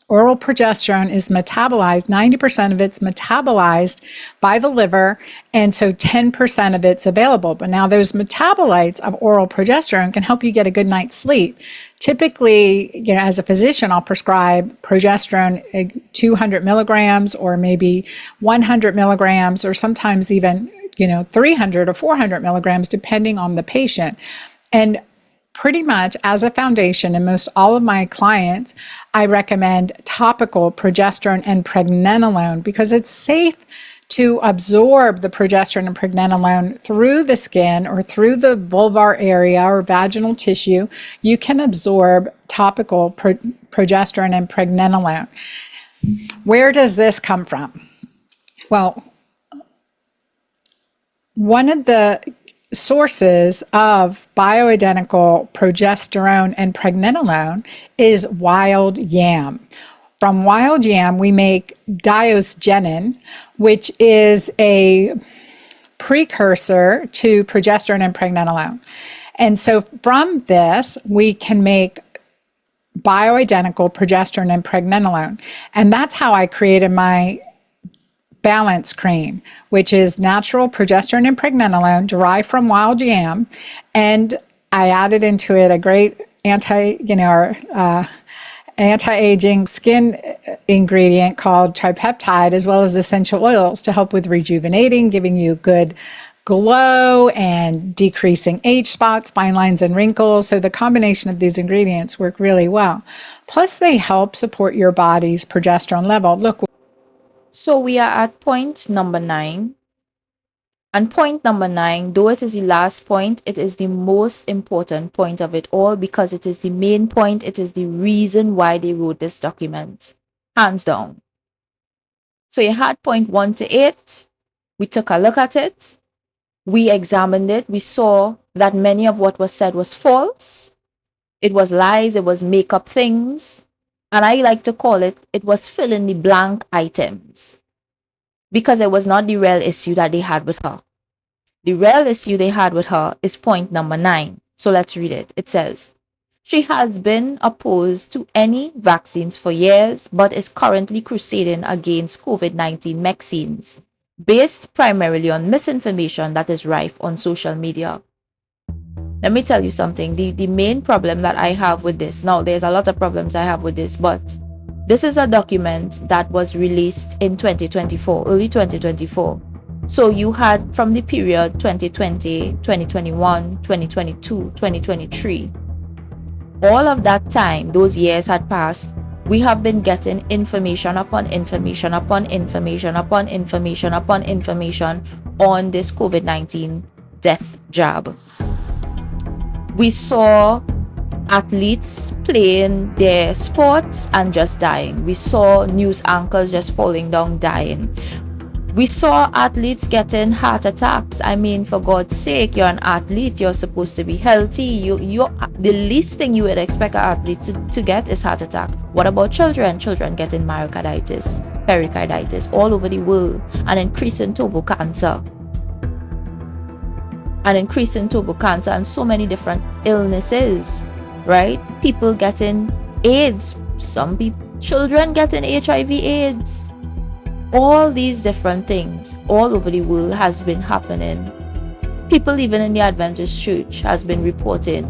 Oral progesterone is metabolized, 90% of it's metabolized by the liver, and so 10% of it's available. But now those metabolites of oral progesterone can help you get a good night's sleep. Typically, as a physician, I'll prescribe progesterone 200 milligrams or maybe 100 milligrams, or sometimes even 300 or 400 milligrams, depending on the patient. And pretty much as a foundation, in most all of my clients, I recommend topical progesterone and pregnenolone, because it's safe to absorb the progesterone and pregnenolone through the skin or through the vulvar area or vaginal tissue. You can absorb topical progesterone and pregnenolone. Where does this come from? Well, one of the sources of bioidentical progesterone and pregnenolone is wild yam. From wild yam, we make diosgenin, which is a precursor to progesterone and pregnenolone. And so from this, we can make bioidentical progesterone and pregnenolone. And that's how I created my Balance Cream, which is natural progesterone and pregnenolone derived from wild yam, and I added into it a great anti-aging skin ingredient called tripeptide, as well as essential oils to help with rejuvenating, giving you good glow and decreasing age spots, fine lines, and wrinkles. So the combination of these ingredients work really well. Plus, they help support your body's progesterone level. Look. So we are at point number 9. And point number 9, though it is the last point, it is the most important point of it all, because it is the main point. It is the reason why they wrote this document. hands down. So you had point 1 to 8. We took a look at it. We examined it. We saw that many of what was said was false. It was lies. It was make-up things. And I like to call it, it was fill in the blank items. Because it was not the real issue that they had with her. The real issue they had with her is point number 9. So let's read it. It says, she has been opposed to any vaccines for years, but is currently crusading against COVID-19 vaccines, based primarily on misinformation that is rife on social media. Let me tell you something. The main problem that I have with this, now there's a lot of problems I have with this, but this is a document that was released in 2024, early 2024. So you had from the period 2020, 2021, 2022, 2023. All of that time, those years had passed. We have been getting information upon information upon information upon information upon information on this COVID-19 death jab. We saw athletes playing their sports and just dying. We saw news anchors just falling down, dying. We saw athletes getting heart attacks. I mean, for God's sake, you're an athlete. You're supposed to be healthy. You're the least thing you would expect an athlete to get is heart attack. What about children? Children getting myocarditis, pericarditis all over the world, an increase in turbo cancer. An increase in turbo cancer and so many different illnesses, right? People getting AIDS. Children getting HIV/AIDS. All these different things all over the world has been happening. People even in the Adventist church has been reporting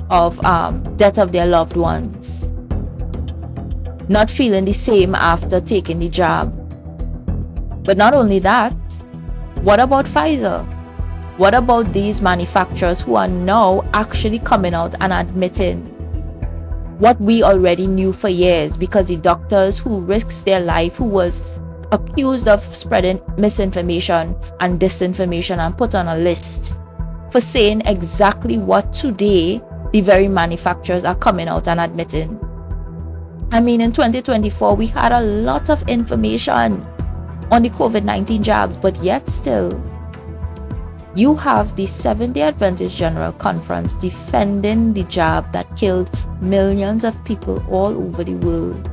of death of their loved ones, not feeling the same after taking the jab. But not only that, what about Pfizer? What about these manufacturers who are now actually coming out and admitting what we already knew for years, because the doctors who risked their life, who was accused of spreading misinformation and disinformation and put on a list for saying exactly what today the very manufacturers are coming out and admitting. I mean, in 2024, we had a lot of information on the COVID-19 jabs, but yet still, you have the Seventh-day Adventist General Conference defending the jab that killed millions of people all over the world,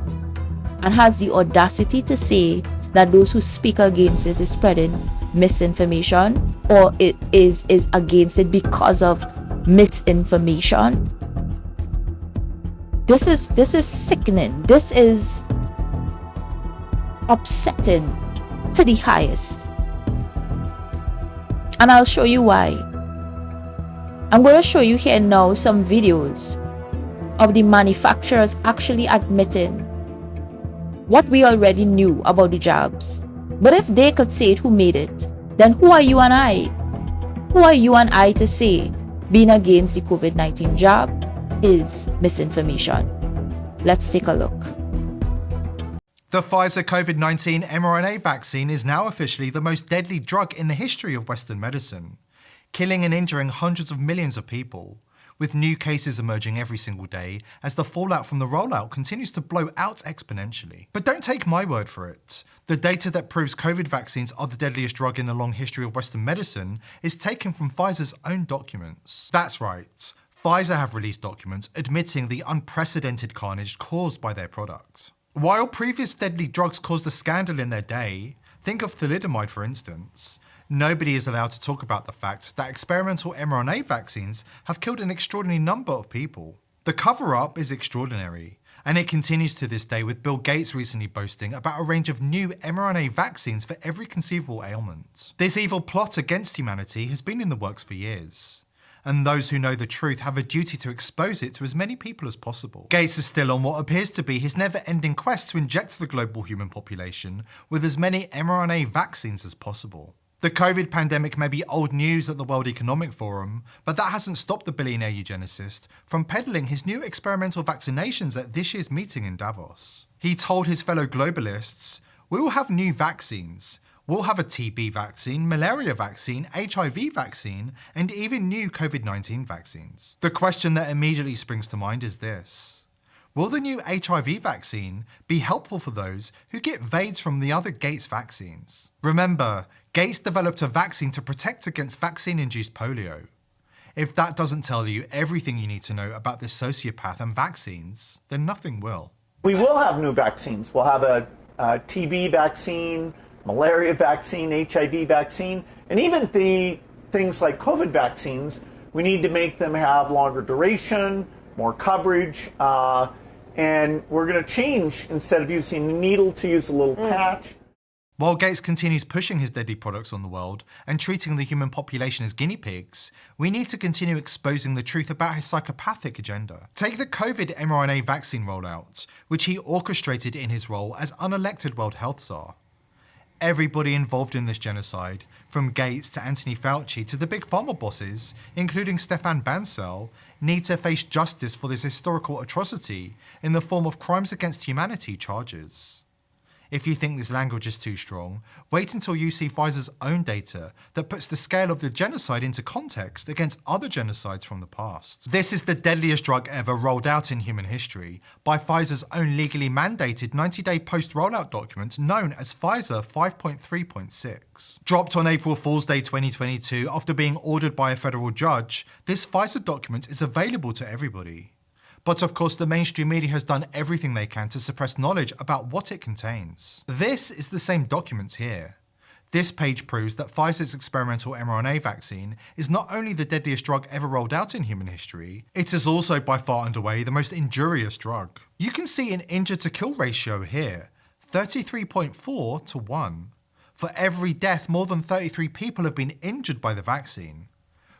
and has the audacity to say that those who speak against it is spreading misinformation, or it is against it because of misinformation. This is sickening. This is upsetting to the highest. And I'll show you why. I'm going to show you here now some videos of the manufacturers actually admitting what we already knew about the jabs. But if they could say it, who made it? Then who are you and I? Who are you and I to say being against the COVID-19 jab is misinformation? Let's take a look. The Pfizer COVID-19 mRNA vaccine is now officially the most deadly drug in the history of Western medicine, killing and injuring hundreds of millions of people, with new cases emerging every single day as the fallout from the rollout continues to blow out exponentially. But don't take my word for it. The data that proves COVID vaccines are the deadliest drug in the long history of Western medicine is taken from Pfizer's own documents. That's right. Pfizer have released documents admitting the unprecedented carnage caused by their product. While previous deadly drugs caused a scandal in their day, think of thalidomide for instance, nobody is allowed to talk about the fact that experimental mRNA vaccines have killed an extraordinary number of people. The cover-up is extraordinary, and it continues to this day, with Bill Gates recently boasting about a range of new mRNA vaccines for every conceivable ailment. This evil plot against humanity has been in the works for years, and those who know the truth have a duty to expose it to as many people as possible. Gates is still on what appears to be his never-ending quest to inject the global human population with as many mRNA vaccines as possible. The COVID pandemic may be old news at the World Economic Forum, but that hasn't stopped the billionaire eugenicist from peddling his new experimental vaccinations at this year's meeting in Davos. He told his fellow globalists, "We will have new vaccines. We'll have a TB vaccine, malaria vaccine, HIV vaccine, and even new COVID-19 vaccines." The question that immediately springs to mind is this: Will the new HIV vaccine be helpful for those who get VAIDS from the other Gates vaccines? Remember, Gates developed a vaccine to protect against vaccine-induced polio. If that doesn't tell you everything you need to know about this sociopath and vaccines, then nothing will. We will have new vaccines. We'll have a TB vaccine, malaria vaccine, HIV vaccine, and even the things like COVID vaccines. We need to make them have longer duration, more coverage, and we're going to change, instead of using a needle, to use a little patch. While Gates continues pushing his deadly products on the world and treating the human population as guinea pigs, we need to continue exposing the truth about his psychopathic agenda. Take the COVID mRNA vaccine rollout, which he orchestrated in his role as unelected World Health Czar. Everybody involved in this genocide, from Gates to Anthony Fauci to the big pharma bosses, including Stefan Bancel, need to face justice for this historical atrocity in the form of crimes against humanity charges. If you think this language is too strong, wait until you see Pfizer's own data that puts the scale of the genocide into context against other genocides from the past. This is the deadliest drug ever rolled out in human history by Pfizer's own legally mandated 90-day post-rollout document known as Pfizer 5.3.6. Dropped on April Fool's Day 2022 after being ordered by a federal judge, this Pfizer document is available to everybody. But of course, the mainstream media has done everything they can to suppress knowledge about what it contains. This is the same document here. This page proves that Pfizer's experimental mRNA vaccine is not only the deadliest drug ever rolled out in human history, it is also by far and away the most injurious drug. You can see an injured to kill ratio here, 33.4 to 1. For every death, more than 33 people have been injured by the vaccine.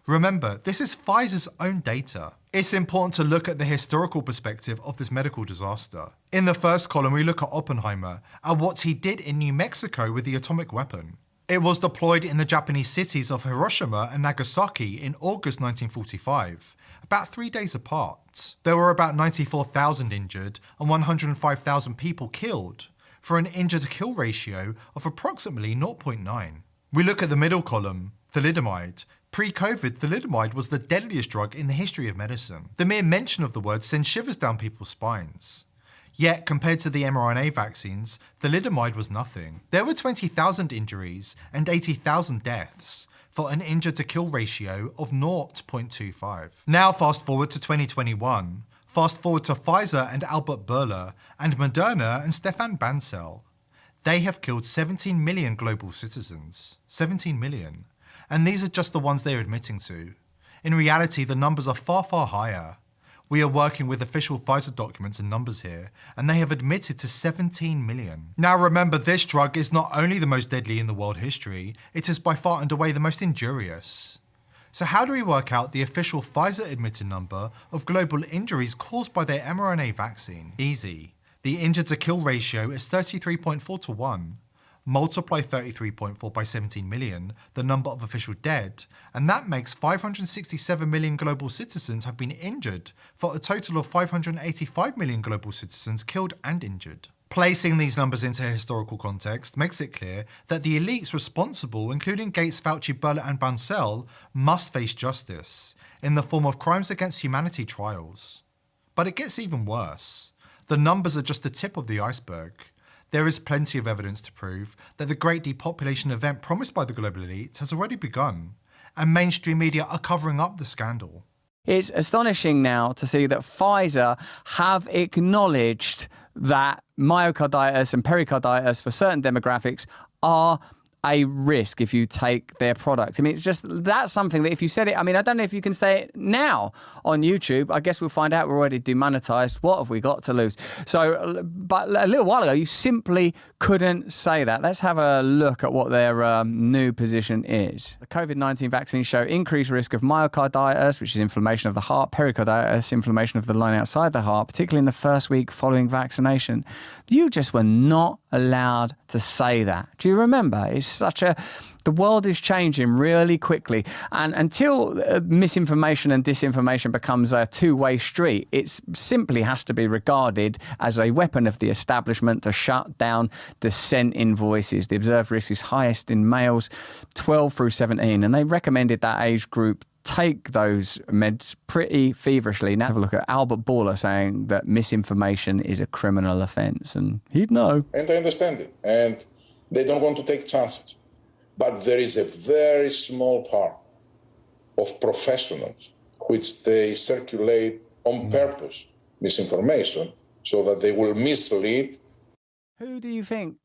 Remember, this is Pfizer's own data. It's important to look at the historical perspective of this medical disaster. In the first column, we look at Oppenheimer and what he did in New Mexico with the atomic weapon. It was deployed in the Japanese cities of Hiroshima and Nagasaki in August 1945, about 3 days apart. There were about 94,000 injured and 105,000 people killed, for an injured-to-kill ratio of approximately 0.9. We look at the middle column, thalidomide. Pre-COVID, thalidomide was the deadliest drug in the history of medicine. The mere mention of the word sends shivers down people's spines. Yet, compared to the mRNA vaccines, thalidomide was nothing. There were 20,000 injuries and 80,000 deaths, for an injured-to-kill ratio of 0.25. Now fast forward to 2021. Fast forward to Pfizer and Albert Bourla, and Moderna and Stefan Bancel. They have killed 17 million global citizens. 17 million. And these are just the ones they're admitting to. In reality, the numbers are far, far higher. We are working with official Pfizer documents and numbers here, and they have admitted to 17 million. Now remember, this drug is not only the most deadly in the world history, it is by far and away the most injurious. So how do we work out the official Pfizer admitted number of global injuries caused by their mRNA vaccine? Easy. The injured-to-kill ratio is 33.4 to 1. Multiply 33.4 by 17 million, the number of official dead, and that makes 567 million global citizens have been injured, for a total of 585 million global citizens killed and injured. Placing these numbers into historical context makes it clear that the elites responsible, including Gates, Fauci, Bourla and Bancel, must face justice in the form of crimes against humanity trials. But it gets even worse. The numbers are just the tip of the iceberg. There is plenty of evidence to prove that the great depopulation event promised by the global elite has already begun, and mainstream media are covering up the scandal. It's astonishing now to see that Pfizer have acknowledged that myocarditis and pericarditis for certain demographics are a risk if you take their product. I mean, it's just, that's something that if you said it, I mean, I don't know if you can say it now on YouTube. I guess we'll find out. We're already demonetized. What have we got to lose? So, but a little while ago, you simply couldn't say that. Let's have a look at what their new position is. The COVID-19 vaccines show increased risk of myocarditis, which is inflammation of the heart, pericarditis, inflammation of the lining outside the heart, particularly in the first week following vaccination. You just were not allowed to say that. Do you remember? It's the world is changing really quickly, and until misinformation and disinformation becomes a two-way street, it simply has to be regarded as a weapon of the establishment to shut down dissent in voices. The observed risk is highest in males 12 through 17, and they recommended that age group take those meds pretty feverishly. Now have a look at Albert Bourla saying that misinformation is a criminal offence, and he'd know. And I understand it. And they don't want to take chances. But there is a very small part of professionals which they circulate on purpose misinformation so that they will mislead. Who do you think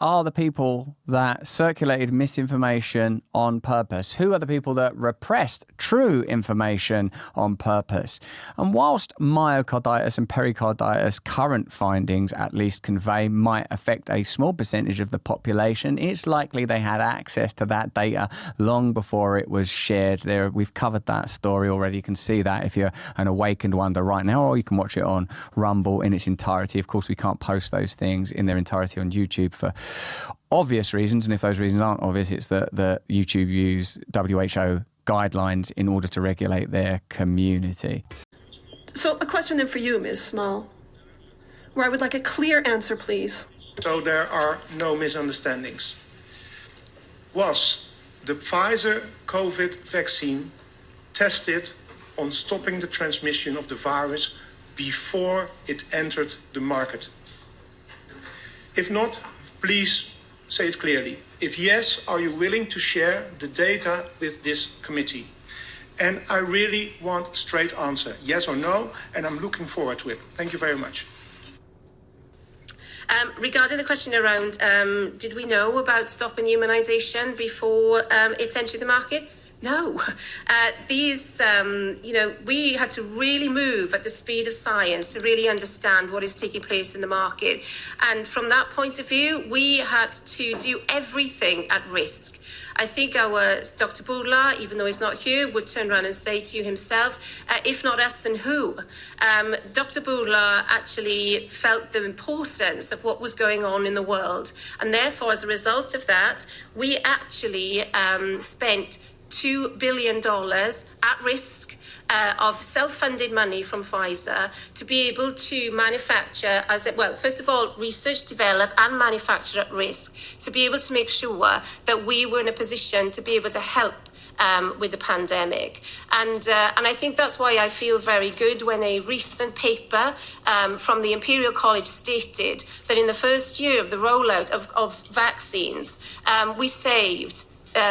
are the people that circulated misinformation on purpose? Who are the people that repressed true information on purpose? And whilst myocarditis and pericarditis current findings at least convey might affect a small percentage of the population, it's likely they had access to that data long before it was shared. There, we've covered that story already. You can see that if you're an awakened wonder right now, or you can watch it on Rumble in its entirety. Of course, we can't post those things in their entirety on YouTube for obvious reasons, and if those reasons aren't obvious, it's that YouTube use WHO guidelines in order to regulate their community. So a question then for you, Ms. Small, where I would like a clear answer, please. So there are no misunderstandings. Was the Pfizer COVID vaccine tested on stopping the transmission of the virus before it entered the market? If not, please say it clearly. If yes, are you willing to share the data with this committee? And I really want a straight answer, yes or no, and I'm looking forward to it. Thank you very much. Regarding the question around, did we know about stopping immunisation before it's entered the market? No. We had to really move at the speed of science to really understand what is taking place in the market. And from that point of view, we had to do everything at risk. I think our Dr. Bourla, even though he's not here, would turn around and say to you himself, if not us, then who? Dr. Bourla actually felt the importance of what was going on in the world. And therefore, as a result of that, we actually spent $2 billion at risk of self-funded money from Pfizer to be able to manufacture, first of all, research, develop and manufacture at risk to be able to make sure that we were in a position to be able to help with the pandemic. And I think that's why I feel very good when a recent paper from the Imperial College stated that in the first year of the rollout of vaccines, we saved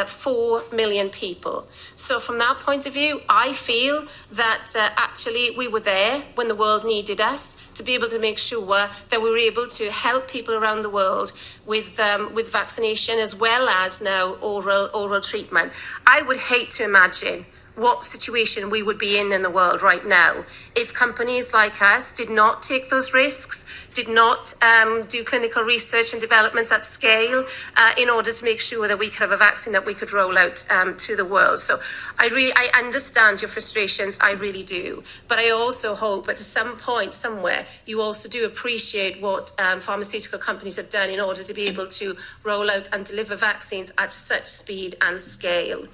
4 million people. So from that point of view, I feel that actually we were there when the world needed us to be able to make sure that we were able to help people around the world with vaccination as well as now oral treatment. I would hate to imagine what situation we would be in the world right now if companies like us did not take those risks, did not do clinical research and developments at scale in order to make sure that we could have a vaccine that we could roll out to the world. So I understand your frustrations, I really do. But I also hope at some point somewhere you also do appreciate what pharmaceutical companies have done in order to be able to roll out and deliver vaccines at such speed and scale.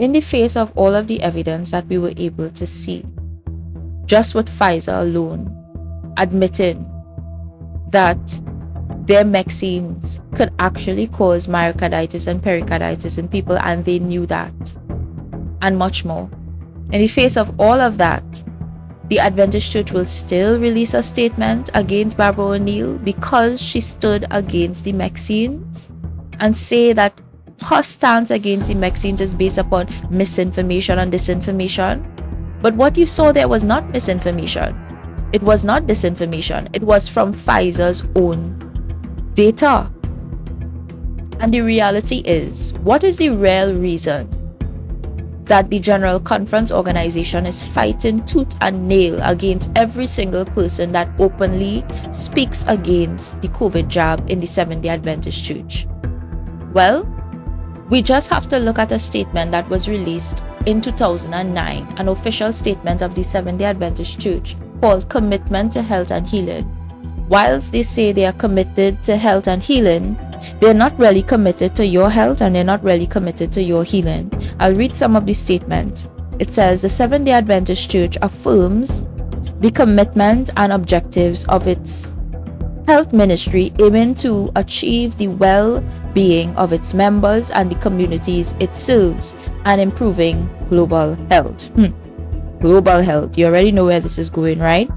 In the face of all of the evidence that we were able to see, just with Pfizer alone, admitting that their vaccines could actually cause myocarditis and pericarditis in people, and they knew that, and much more. In the face of all of that, the Adventist Church will still release a statement against Barbara O'Neill because she stood against the vaccines and say that her stance against the vaccines is based upon misinformation and disinformation. But what you saw there was not misinformation. It was not disinformation. It was from Pfizer's own data. And the reality is, what is the real reason that the General Conference organization is fighting tooth and nail against every single person that openly speaks against the COVID jab in the Seventh-day Adventist Church? Well, we just have to look at a statement that was released in 2009, an official statement of the Seventh-day Adventist Church called Commitment to Health and Healing. Whilst they say they are committed to health and healing, they're not really committed to your health and they're not really committed to your healing. I'll read some of the statement. It says, the Seventh-day Adventist Church affirms the commitment and objectives of its health ministry aiming to achieve the well-being of its members and the communities it serves and improving global health. Global health. You already know where this is going, right?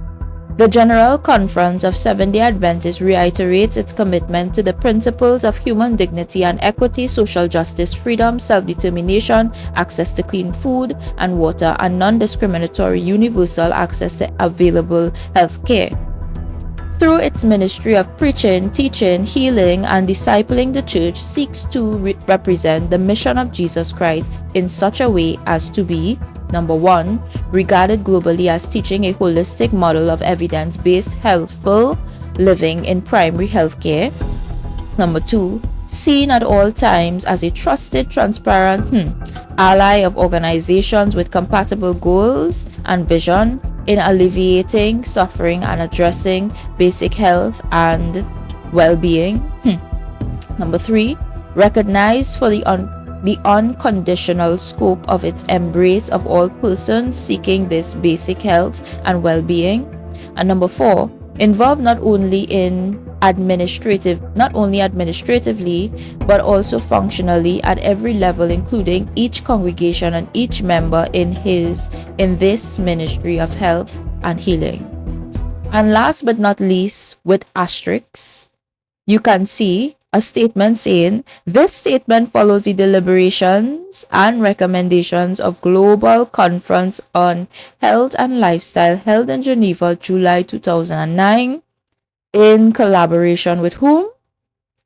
The General Conference of Seventh-day Adventists reiterates its commitment to the principles of human dignity and equity, social justice, freedom, self-determination, access to clean food and water, and non-discriminatory universal access to available health care. Through its ministry of preaching, teaching, healing, and discipling, the church seeks to represent the mission of Jesus Christ in such a way as to be, number one, regarded globally as teaching a holistic model of evidence-based healthful living in primary healthcare. Number two, seen at all times as a trusted, transparent ally of organizations with compatible goals and vision in alleviating suffering and addressing basic health and well-being. Number three, recognized for the unconditional scope of its embrace of all persons seeking this basic health and well-being. And number four, involved not only administratively but also functionally at every level, including each congregation and each member in this ministry of health and healing. And last but not least, with asterisks, you can see a statement saying, this statement follows the deliberations and recommendations of Global Conference on Health and Lifestyle held in Geneva, July 2009, in collaboration with whom?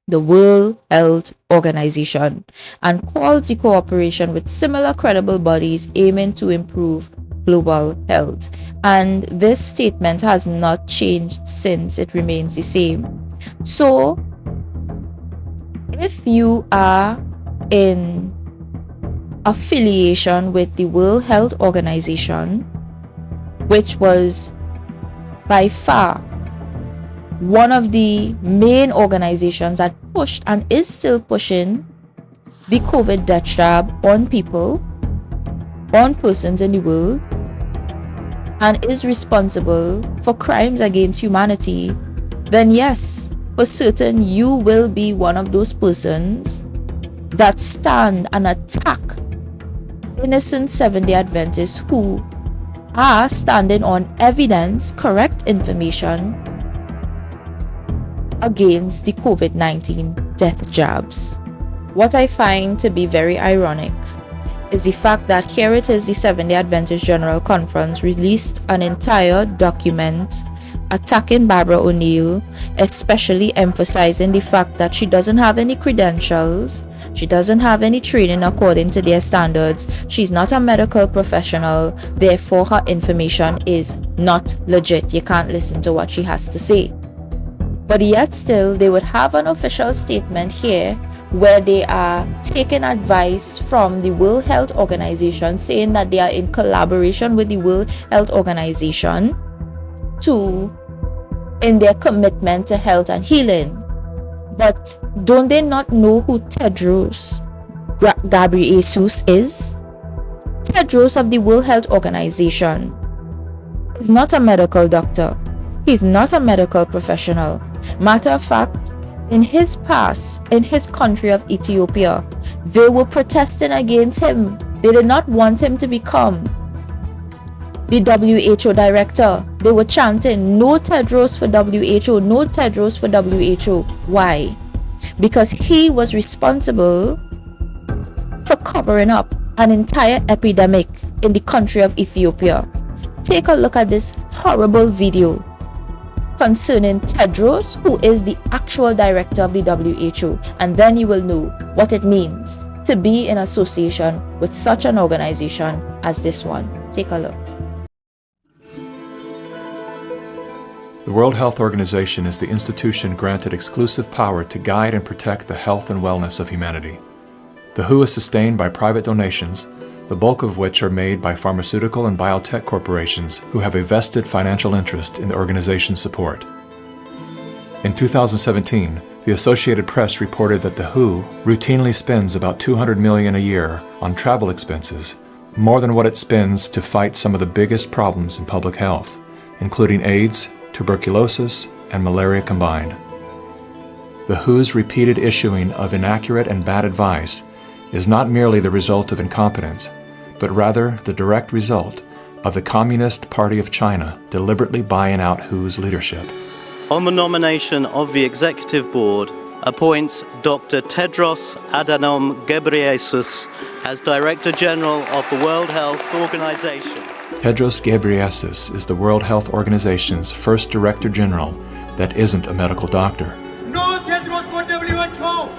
The World Health Organization, and quality cooperation with similar credible bodies aiming to improve global health. And this statement has not changed since. It remains the same. So, if you are in affiliation with the World Health Organization, which was by far one of the main organizations that pushed and is still pushing the COVID death jab on people, on persons in the world, and is responsible for crimes against humanity, then yes, for certain you will be one of those persons that stand and attack innocent Seventh-day Adventists who are standing on evidence, correct information against the COVID-19 death jabs. What I find to be very ironic is the fact that here it is, the Seventh-day Adventist General Conference released an entire document attacking Barbra O'Neil, especially emphasizing the fact that she doesn't have any credentials, she doesn't have any training according to their standards, she's not a medical professional, therefore her information is not legit. You can't listen to what she has to say. But yet still, they would have an official statement here where they are taking advice from the World Health Organization, saying that they are in collaboration with the World Health Organization in their commitment to health and healing. But don't they not know who Tedros Ghebreyesus is? Tedros of the World Health Organization is not a medical doctor. He's not a medical professional. Matter of fact, in his past, in his country of Ethiopia, they were protesting against him. They did not want him to become the WHO director. They were chanting, no Tedros for WHO, no Tedros for WHO. Why? Because he was responsible for covering up an entire epidemic in the country of Ethiopia. Take a look at this horrible video concerning Tedros, who is the actual director of the WHO, and then you will know what it means to be in association with such an organization as this one. Take a look. The World Health Organization is the institution granted exclusive power to guide and protect the health and wellness of humanity. The WHO is sustained by private donations, the bulk of which are made by pharmaceutical and biotech corporations who have a vested financial interest in the organization's support. In 2017, the Associated Press reported that the WHO routinely spends about $200 million a year on travel expenses, more than what it spends to fight some of the biggest problems in public health, including AIDS, tuberculosis, and malaria combined. The WHO's repeated issuing of inaccurate and bad advice is not merely the result of incompetence, but rather the direct result of the Communist Party of China deliberately buying out WHO's leadership. On the nomination of the Executive Board, appoints Dr. Tedros Adhanom Ghebreyesus as Director General of the World Health Organization. Tedros Ghebreyesus is the World Health Organization's first Director General that isn't a medical doctor. No Tedros for WHO!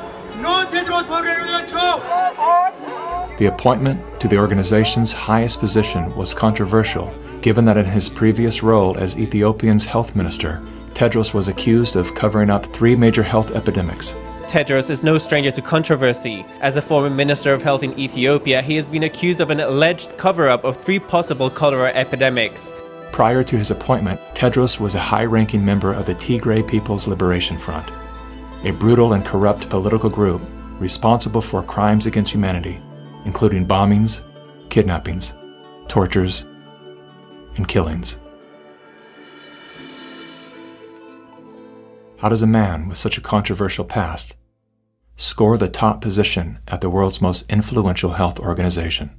No Tedros for WHO! The appointment to the organization's highest position was controversial, given that in his previous role as Ethiopia's health minister, Tedros was accused of covering up 3 major health epidemics. Tedros is no stranger to controversy. As a former Minister of Health in Ethiopia, he has been accused of an alleged cover-up of 3 possible cholera epidemics. Prior to his appointment, Tedros was a high-ranking member of the Tigray People's Liberation Front, a brutal and corrupt political group responsible for crimes against humanity, including bombings, kidnappings, tortures, and killings. How does a man with such a controversial past score the top position at the world's most influential health organization?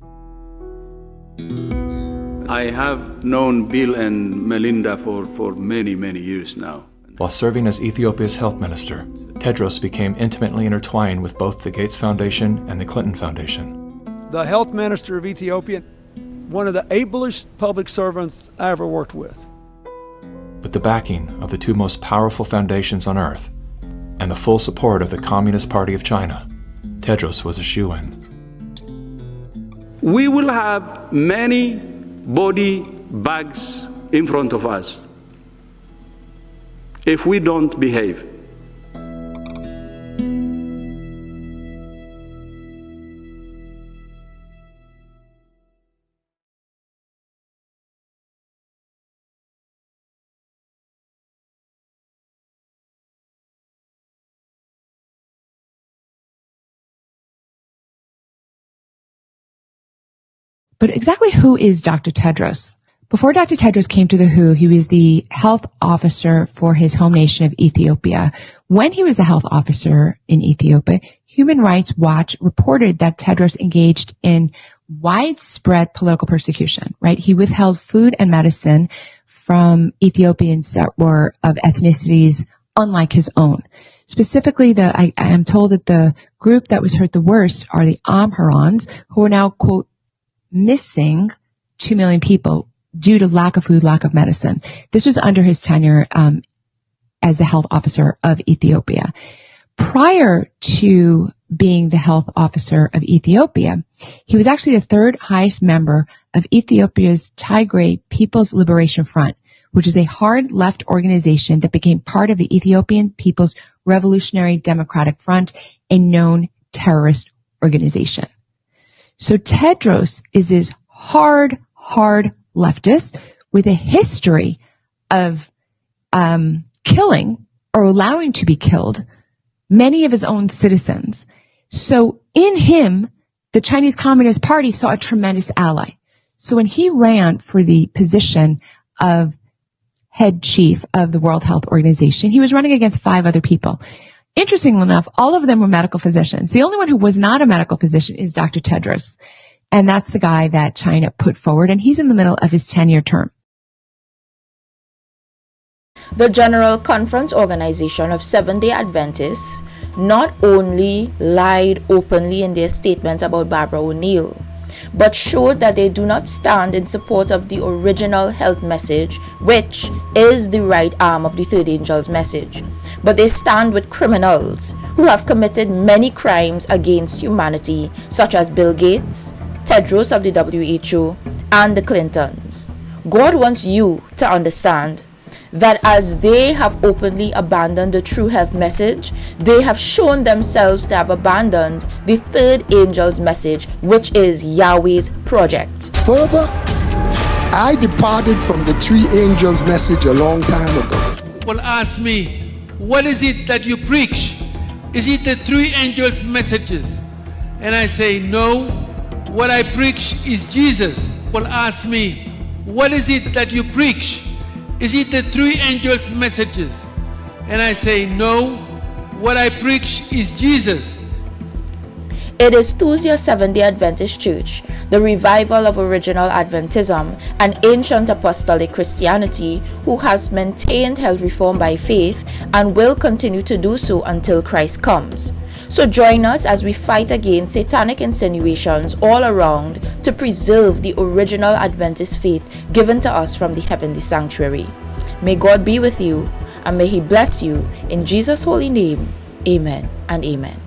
I have known Bill and Melinda for many, many years now. While serving as Ethiopia's health minister, Tedros became intimately intertwined with both the Gates Foundation and the Clinton Foundation. The health minister of Ethiopia, one of the ablest public servants I ever worked with. With the backing of the 2 most powerful foundations on earth and the full support of the Communist Party of China, Tedros was a shoo-in. We will have many body bags in front of us if we don't behave. But exactly who is Dr. Tedros? Before Dr. Tedros came to the WHO, he was the health officer for his home nation of Ethiopia. When he was the health officer in Ethiopia, Human Rights Watch reported that Tedros engaged in widespread political persecution, right? He withheld food and medicine from Ethiopians that were of ethnicities unlike his own. Specifically, I am told that the group that was hurt the worst are the Amharans, who are now, quote, missing 2 million people due to lack of food, lack of medicine. This was under his tenure as the health officer of Ethiopia. Prior to being the health officer of Ethiopia, he was actually the 3rd highest member of Ethiopia's Tigray People's Liberation Front, which is a hard left organization that became part of the Ethiopian People's Revolutionary Democratic Front, a known terrorist organization. So Tedros is this hard leftist with a history of killing or allowing to be killed many of his own citizens. So in him, the Chinese Communist Party saw a tremendous ally. So when he ran for the position of head chief of the World Health Organization, he was running against 5 other people. Interestingly enough, all of them were medical physicians. The only one who was not a medical physician is Dr. Tedros. And that's the guy that China put forward, and he's in the middle of his 10-year term. The General Conference Organization of Seventh-day Adventists not only lied openly in their statements about Barbra O'Neil, but showed that they do not stand in support of the original health message, which is the right arm of the third angel's message. But they stand with criminals who have committed many crimes against humanity, such as Bill Gates, Tedros of the WHO, and the Clintons. God wants you to understand that as they have openly abandoned the true health message, they have shown themselves to have abandoned the third angel's message, which is Yahweh's project. Further, I departed from the 3 angels' message a long time ago. Well, ask me, what is it that you preach? Is it the 3 angels' messages? And I say, no, what I preach is Jesus. Well, ask me, what is it that you preach? Is it the 3 angels' messages? and I say, no, what I preach is Jesus. It is Tuesday Seventh-day Adventist Church, the revival of original Adventism and ancient apostolic Christianity, who has maintained health reform by faith and will continue to do so until Christ comes. So join us as we fight against satanic insinuations all around to preserve the original Adventist faith given to us from the heavenly sanctuary. May God be with you, and may He bless you. In Jesus' holy name, amen and amen.